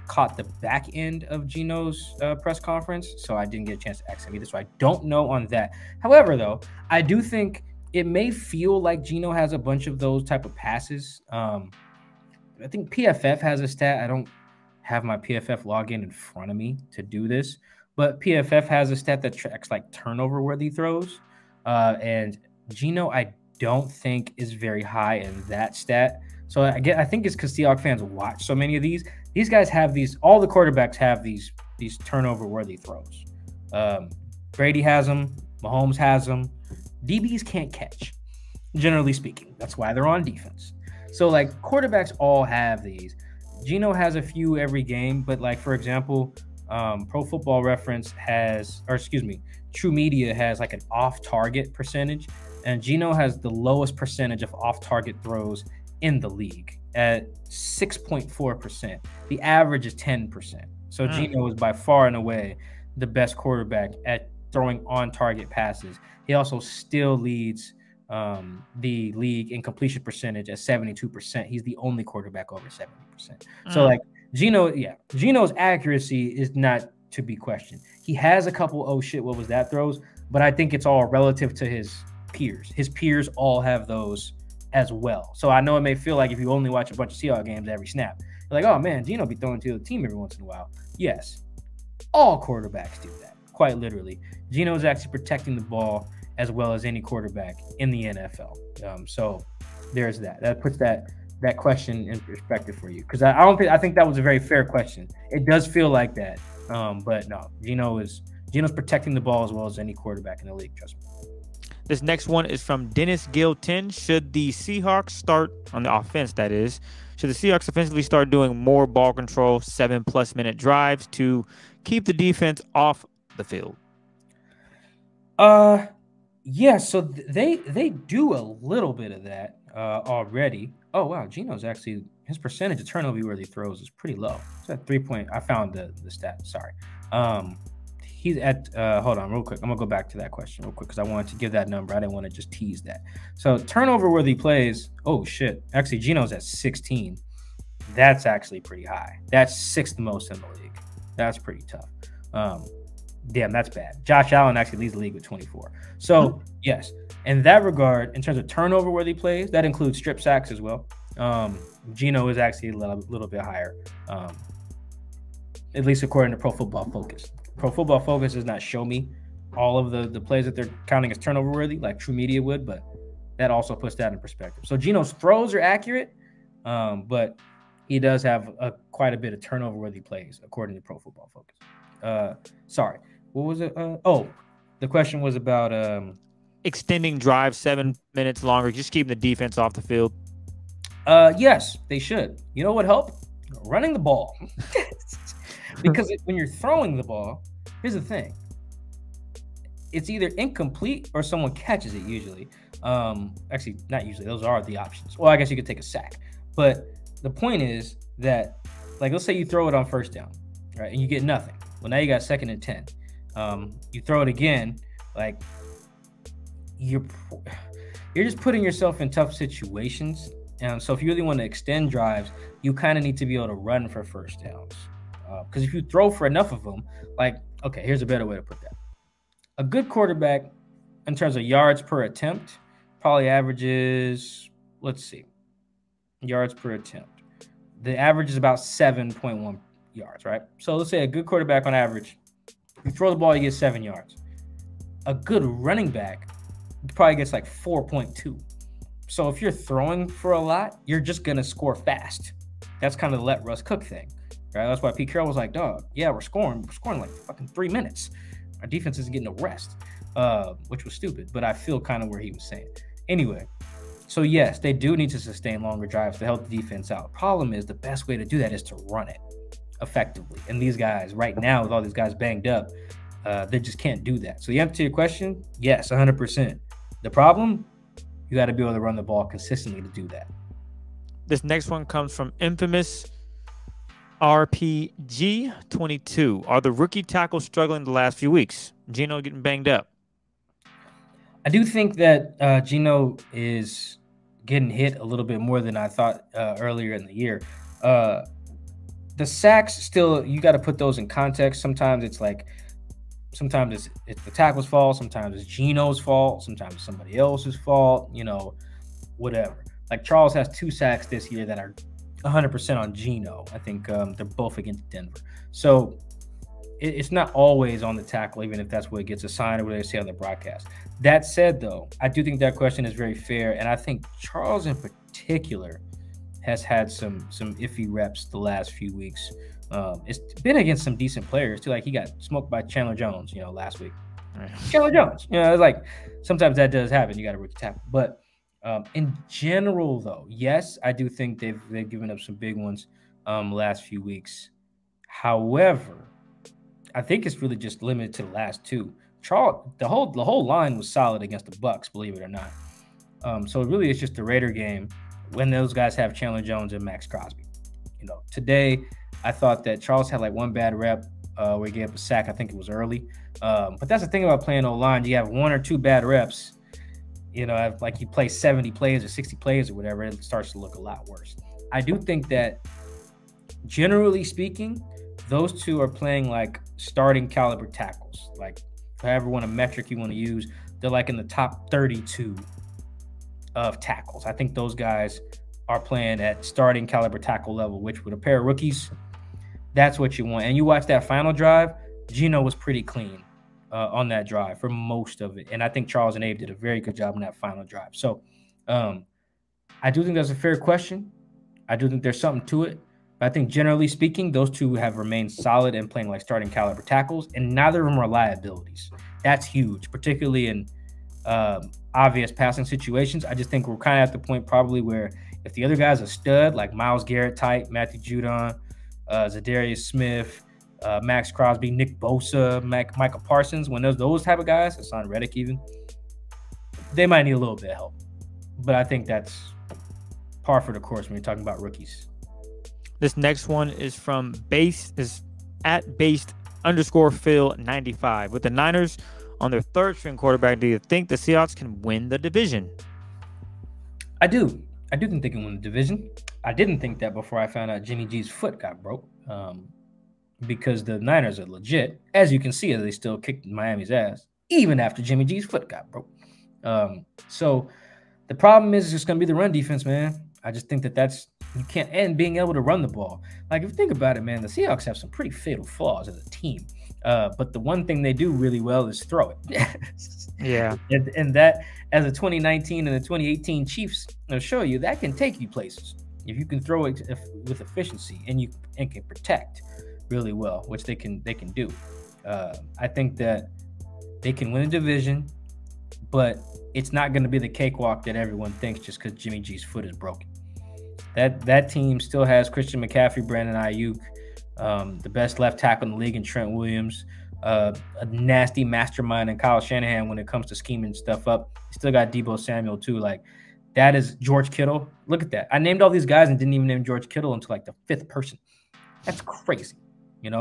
caught the back end of Geno's press conference, so I didn't get a chance to ask him either. So I don't know on that. However, though, I do think it may feel like Geno has a bunch of those type of passes. I think PFF has a stat. I don't have my PFF login in front of me to do this, but PFF has a stat that tracks like turnover-worthy throws. And Geno, I don't think is very high in that stat. So I think it's because Seahawks fans watch so many of these. These guys have these. All the quarterbacks have these turnover-worthy throws. Brady has them. Mahomes has them. DBs can't catch, generally speaking. That's why they're on defense. So like quarterbacks all have these. Geno has a few every game, but like for example, Pro Football Reference True Media has like an off-target percentage, and Geno has the lowest percentage of off-target throws in the league at 6.4%. The average is 10%. So Geno is by far and away the best quarterback at throwing on-target passes. He also still leads the league in completion percentage at 72%. He's the only quarterback over 70%. So like Geno's accuracy is not to be questioned. He has a couple what was that throws, but I think it's all relative to his peers. His peers all have those as well. So I know it may feel like if you only watch a bunch of Seahawks games every snap, you're like, oh man, Geno be throwing to the team every once in a while. Yes, all quarterbacks do that, quite literally. Geno is actually protecting the ball as well as any quarterback in the NFL. So there's that. That puts that question in perspective for you, because I think that was a very fair question. It does feel like that, but no, Geno's protecting the ball as well as any quarterback in the league. Trust me. This next one is from Dennis Gill 10. Should the Seahawks start on the offense? That is, Should the Seahawks offensively start doing more ball control, 7+ minute drives to keep the defense off the field? Yeah, so they do a little bit of that already. Oh wow, Geno's actually, his percentage of turnover worthy throws is pretty low. It's at 3 point. I found the stat. Sorry. He's at hold on real quick. I'm gonna go back to that question real quick because I wanted to give that number. I didn't want to just tease that. So turnover worthy plays. Oh shit. Actually, Geno's at 16. That's actually pretty high. That's 6th most in the league. That's pretty tough. Damn, that's bad. Josh Allen actually leads the league with 24. So, yes, in that regard, in terms of turnover-worthy plays, that includes strip sacks as well. Geno is actually a little bit higher, at least according to Pro Football Focus. Pro Football Focus does not show me all of the plays that they're counting as turnover-worthy, like True Media would, but that also puts that in perspective. So Geno's throws are accurate, but he does have quite a bit of turnover-worthy plays, according to Pro Football Focus. Sorry. What was it? The question was about extending drives 7 minutes longer, just keeping the defense off the field. Yes, they should. You know what help? Running the ball. Because when you're throwing the ball, here's the thing. It's either incomplete or someone catches it usually. Actually, not usually. Those are the options. Well, I guess you could take a sack. But the point is that, like, let's say you throw it on first down, right, and you get nothing. Well, now you got 2nd and 10. You throw it again, like you're just putting yourself in tough situations. So if you really want to extend drives, you kind of need to be able to run for first downs. Because if you throw for enough of them, like, okay, here's a better way to put that. A good quarterback, in terms of yards per attempt, probably averages, let's see, yards per attempt. The average is about 7.1 yards, right? So let's say a good quarterback on average, you throw the ball, you get 7 yards. A good running back probably gets like 4.2. So if you're throwing for a lot, you're just going to score fast. That's kind of the let Russ cook thing, right? That's why Pete Carroll was like, dog, yeah, we're scoring like fucking 3 minutes. Our defense isn't getting a rest, which was stupid, but I feel kind of where he was saying. Anyway, so yes, they do need to sustain longer drives to help the defense out. Problem is, the best way to do that is to run it effectively. And these guys right now, with all these guys banged up, they just can't do that. So the answer to your question, yes, 100%. The problem, you got to be able to run the ball consistently to do that. This next one comes from infamous RPG22. Are the rookie tackles struggling the last few weeks? Geno getting banged up. I do think that Geno is getting hit a little bit more than I thought earlier in the year. The sacks still, you got to put those in context. Sometimes it's the tackle's fault. Sometimes it's Geno's fault. Sometimes it's somebody else's fault, whatever. Like Charles has 2 sacks this year that are 100% on Geno. I think they're both against Denver. So it's not always on the tackle, even if that's what it gets assigned or what they say on the broadcast. That said, though, I do think that question is very fair. And I think Charles in particular has had some iffy reps the last few weeks. It's been against some decent players too. Like he got smoked by Chandler Jones, last week. Right. Chandler Jones, it's like sometimes that does happen. You got a rookie tackle, but in general, though, yes, I do think they've given up some big ones last few weeks. However, I think it's really just limited to the last 2. Charles, the whole line was solid against the Bucks, believe it or not. So it really is just the Raider game when those guys have Chandler Jones and Max Crosby. Today I thought that Charles had like 1 bad rep where he gave up a sack. I think it was early. But that's the thing about playing O-line. You have 1 or 2 bad reps. Like you play 70 plays or 60 plays or whatever, it starts to look a lot worse. I do think that generally speaking, those 2 are playing like starting caliber tackles. Like however a metric you want to use, they're like in the top 32 of tackles. I think those guys are playing at starting caliber tackle level, which with a pair of rookies, that's what you want. And you watch that final drive, Geno was pretty clean on that drive for most of it. And I think Charles and Abe did a very good job on that final drive. So I do think that's a fair question. I do think there's something to it. But I think generally speaking, those 2 have remained solid and playing like starting caliber tackles, and neither of them are liabilities. That's huge, particularly in obvious passing situations. I just think we're kind of at the point probably where If the other guy's a stud, like Myles Garrett type, Matthew Judon, Zadarius Smith, Max Crosby, Nick Bosa, Michael Parsons, when there's those type of guys, Hassan Reddick even, they might need a little bit of help. But I think that's par for the course when you're talking about rookies. This next one is from @based_Phil95. With the Niners on their third string quarterback, do you think the Seahawks can win the division? I do. I do think they can win the division. I didn't think that before I found out Jimmy G's foot got broke. Because the Niners are legit. As you can see, they still kicked Miami's ass, even after Jimmy G's foot got broke. So the problem is just going to be the run defense, man. I just think that's you can't, and being able to run the ball. Like, if you think about it, man, the Seahawks have some pretty fatal flaws as a team. But the one thing they do really well is throw it. Yeah. And that, as the 2019 and the 2018 Chiefs will show you, that can take you places if you can throw it with efficiency and can protect really well, which they can do. I think that they can win a division, but it's not going to be the cakewalk that everyone thinks just because Jimmy G's foot is broken. That team still has Christian McCaffrey, Brandon Ayuk, the best left tackle in the league in Trent Williams, a nasty mastermind in Kyle Shanahan when it comes to scheming stuff up. Still got Deebo Samuel too. Like, that is George Kittle. Look at that. I named all these guys and didn't even name George Kittle until like the fifth person. That's crazy.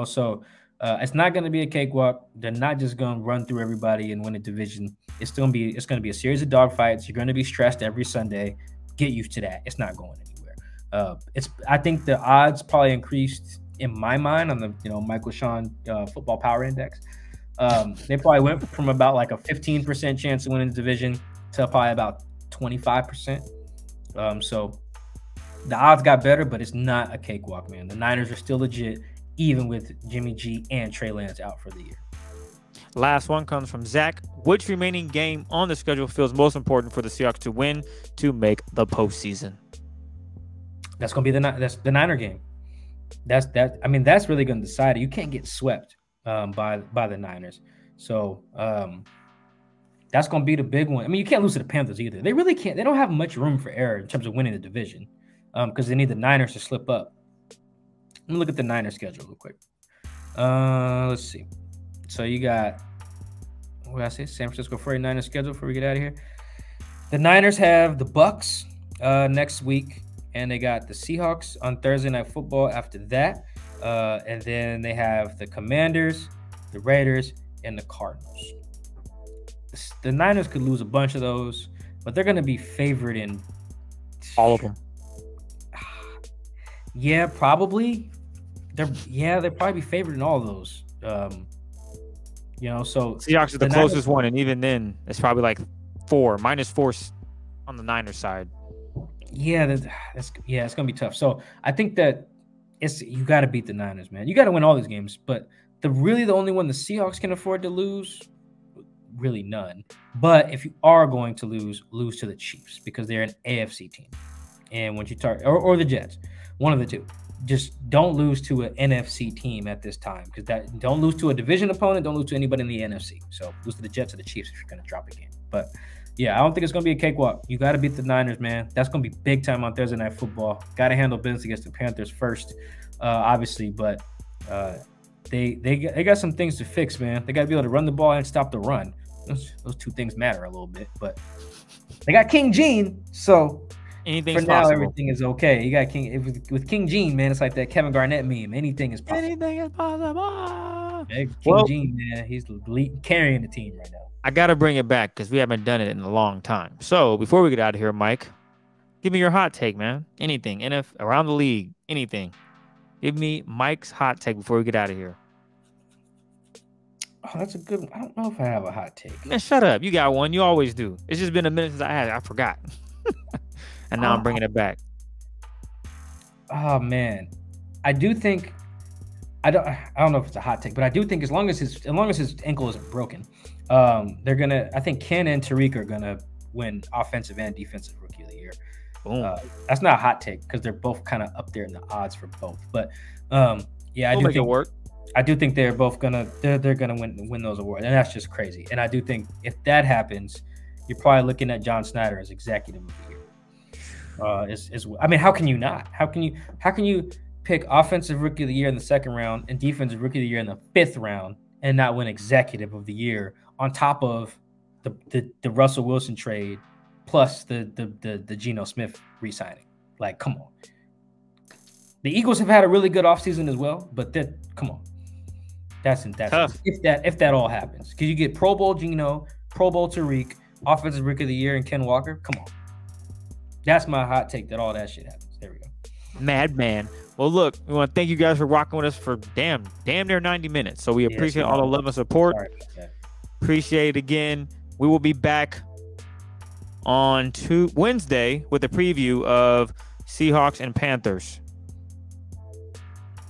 So it's not going to be a cakewalk. They're not just going to run through everybody and win a division. It's going to be a series of dogfights. You're going to be stressed every Sunday. Get used to that. It's not going anywhere. I think the odds probably increased in my mind on the Michael-Shawn Football Power Index. They probably went from about like a 15% chance of winning the division to probably about 25%. So the odds got better, but it's not a cakewalk, man. The Niners are still legit, even with Jimmy G and Trey Lance out for the year. Last one comes from Zach. Which remaining game on the schedule feels most important for the Seahawks to win to make the postseason? That's going to be the Niner game. That's really going to decide it. You can't get swept by the Niners. So that's going to be the big one. I mean, you can't lose to the Panthers either. They really can't. They don't have much room for error in terms of winning the division because they need the Niners to slip up. Let me look at the Niners schedule real quick. Let's see. So you got, what did I say? San Francisco 49ers schedule before we get out of here. The Niners have the Bucks next week, and they got the Seahawks on Thursday Night Football after that. And then they have the Commanders, the Raiders, and the Cardinals. The Niners could lose a bunch of those, but they're going to be favored in all of them. Yeah, probably. They'll probably be favored in all of those. So Seahawks is the closest one, and even then, it's probably like -4 on the Niners side. Yeah, it's gonna be tough. So I think that you got to beat the Niners, man. You got to win all these games, but the only one the Seahawks can afford to lose, really none. But if you are going to lose to the Chiefs because they're an AFC team, and when you or the Jets, one of the two. Just don't lose to an NFC team at this time because don't lose to a division opponent. Don't lose to anybody in the NFC. So lose to the Jets or the Chiefs if you're going to drop a game. But yeah, I don't think it's going to be a cakewalk. You got to beat the Niners, man. That's going to be big time on Thursday Night Football. Got to handle business against the Panthers first, obviously. But they got some things to fix, man. They got to be able to run the ball and stop the run. Those two things matter a little bit. But they got King Gene, so. Anything's for now, possible. everything is okay. You got King with King Gene, man. It's like that Kevin Garnett meme. Anything is possible. Anything is possible. King Gene, man, he's carrying the team right now. I got to bring it back because we haven't done it in a long time. So before we get out of here, Mike, give me your hot take, man. Anything, around the league, anything. Give me Mike's hot take before we get out of here. Oh, that's a good one. I don't know if I have a hot take. Man, shut up. You got one. You always do. It's just been a minute since I had it. I forgot. And now I'm bringing it back. Oh man, I do think I don't know if it's a hot take, but I do think as long as his ankle isn't broken, they're gonna. I think Ken and Tariq are gonna win offensive and defensive rookie of the year. Boom. That's not a hot take because they're both kind of up there in the odds for both. But yeah, We'll make it work. I do think they're both gonna win those awards, and that's just crazy. And I do think if that happens, you're probably looking at John Snyder as executive of the year. I mean, how can you not? How can you pick offensive rookie of the year in the second round and defensive rookie of the year in the fifth round and not win executive of the year on top of the Russell Wilson trade plus the Geno Smith re-signing? Like, come on. The Eagles have had a really good offseason as well, but come on. That's tough. If that all happens. Because you get Pro Bowl Geno, Pro Bowl Tariq, offensive rookie of the year, and Ken Walker. Come on. That's my hot take that all that shit happens. There we go. Madman. Well, look, we want to thank you guys for rocking with us for damn near 90 minutes. So we appreciate all the love and support. Appreciate it again. We will be back on Wednesday with a preview of Seahawks and Panthers.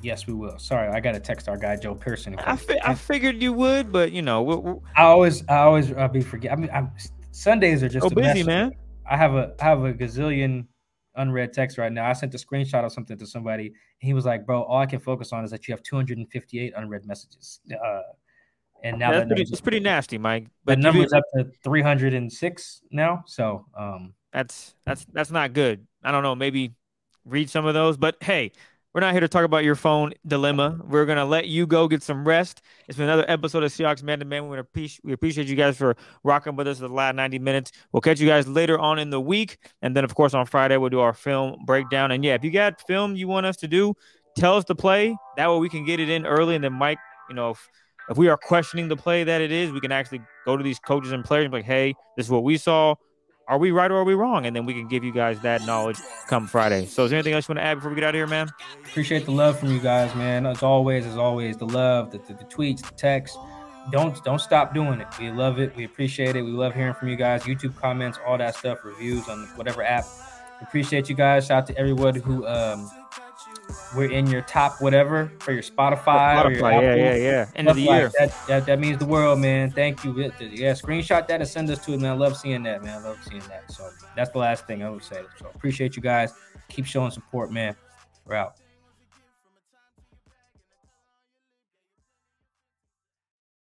Yes, we will. Sorry, I got to text our guy Joe Pearson. I figured you would, but you know, I always be forget. I mean, Sundays are just so busy, man. I have a gazillion unread texts right now. I sent a screenshot of something to somebody, and he was like, "Bro, all I can focus on is that you have 258 unread messages." And now it's pretty nasty, Mike. But the number's up to 306 now. So that's not good. I don't know. Maybe read some of those. But hey, we're not here to talk about your phone dilemma. We're gonna let you go get some rest. It's been another episode of Seahawks Man to Man. We appreciate you guys for rocking with us the last 90 minutes. We'll catch you guys later on in the week, and then of course on Friday we'll do our film breakdown. And yeah, if you got film you want us to do, tell us to play. That way we can get it in early, and then Mike, you know, if we are questioning the play that it is, we can actually go to these coaches and players and be like, hey, this is what we saw. Are we right or are we wrong? And then we can give you guys that knowledge come Friday. So is there anything else you want to add before we get out of here, man? Appreciate the love from you guys, man. As always, the love, the tweets, the texts. Don't stop doing it. We love it. We appreciate it. We love hearing from you guys. YouTube comments, all that stuff, reviews on whatever app. Appreciate you guys. Shout out to everyone who we're in your top whatever for your Spotify. Or your Apple, yeah. End of the year. That means the world, man. Thank you. Yeah, screenshot that and send us to it, man. I love seeing that, man. I love seeing that. So that's the last thing I would say. So appreciate you guys. Keep showing support, man. We're out.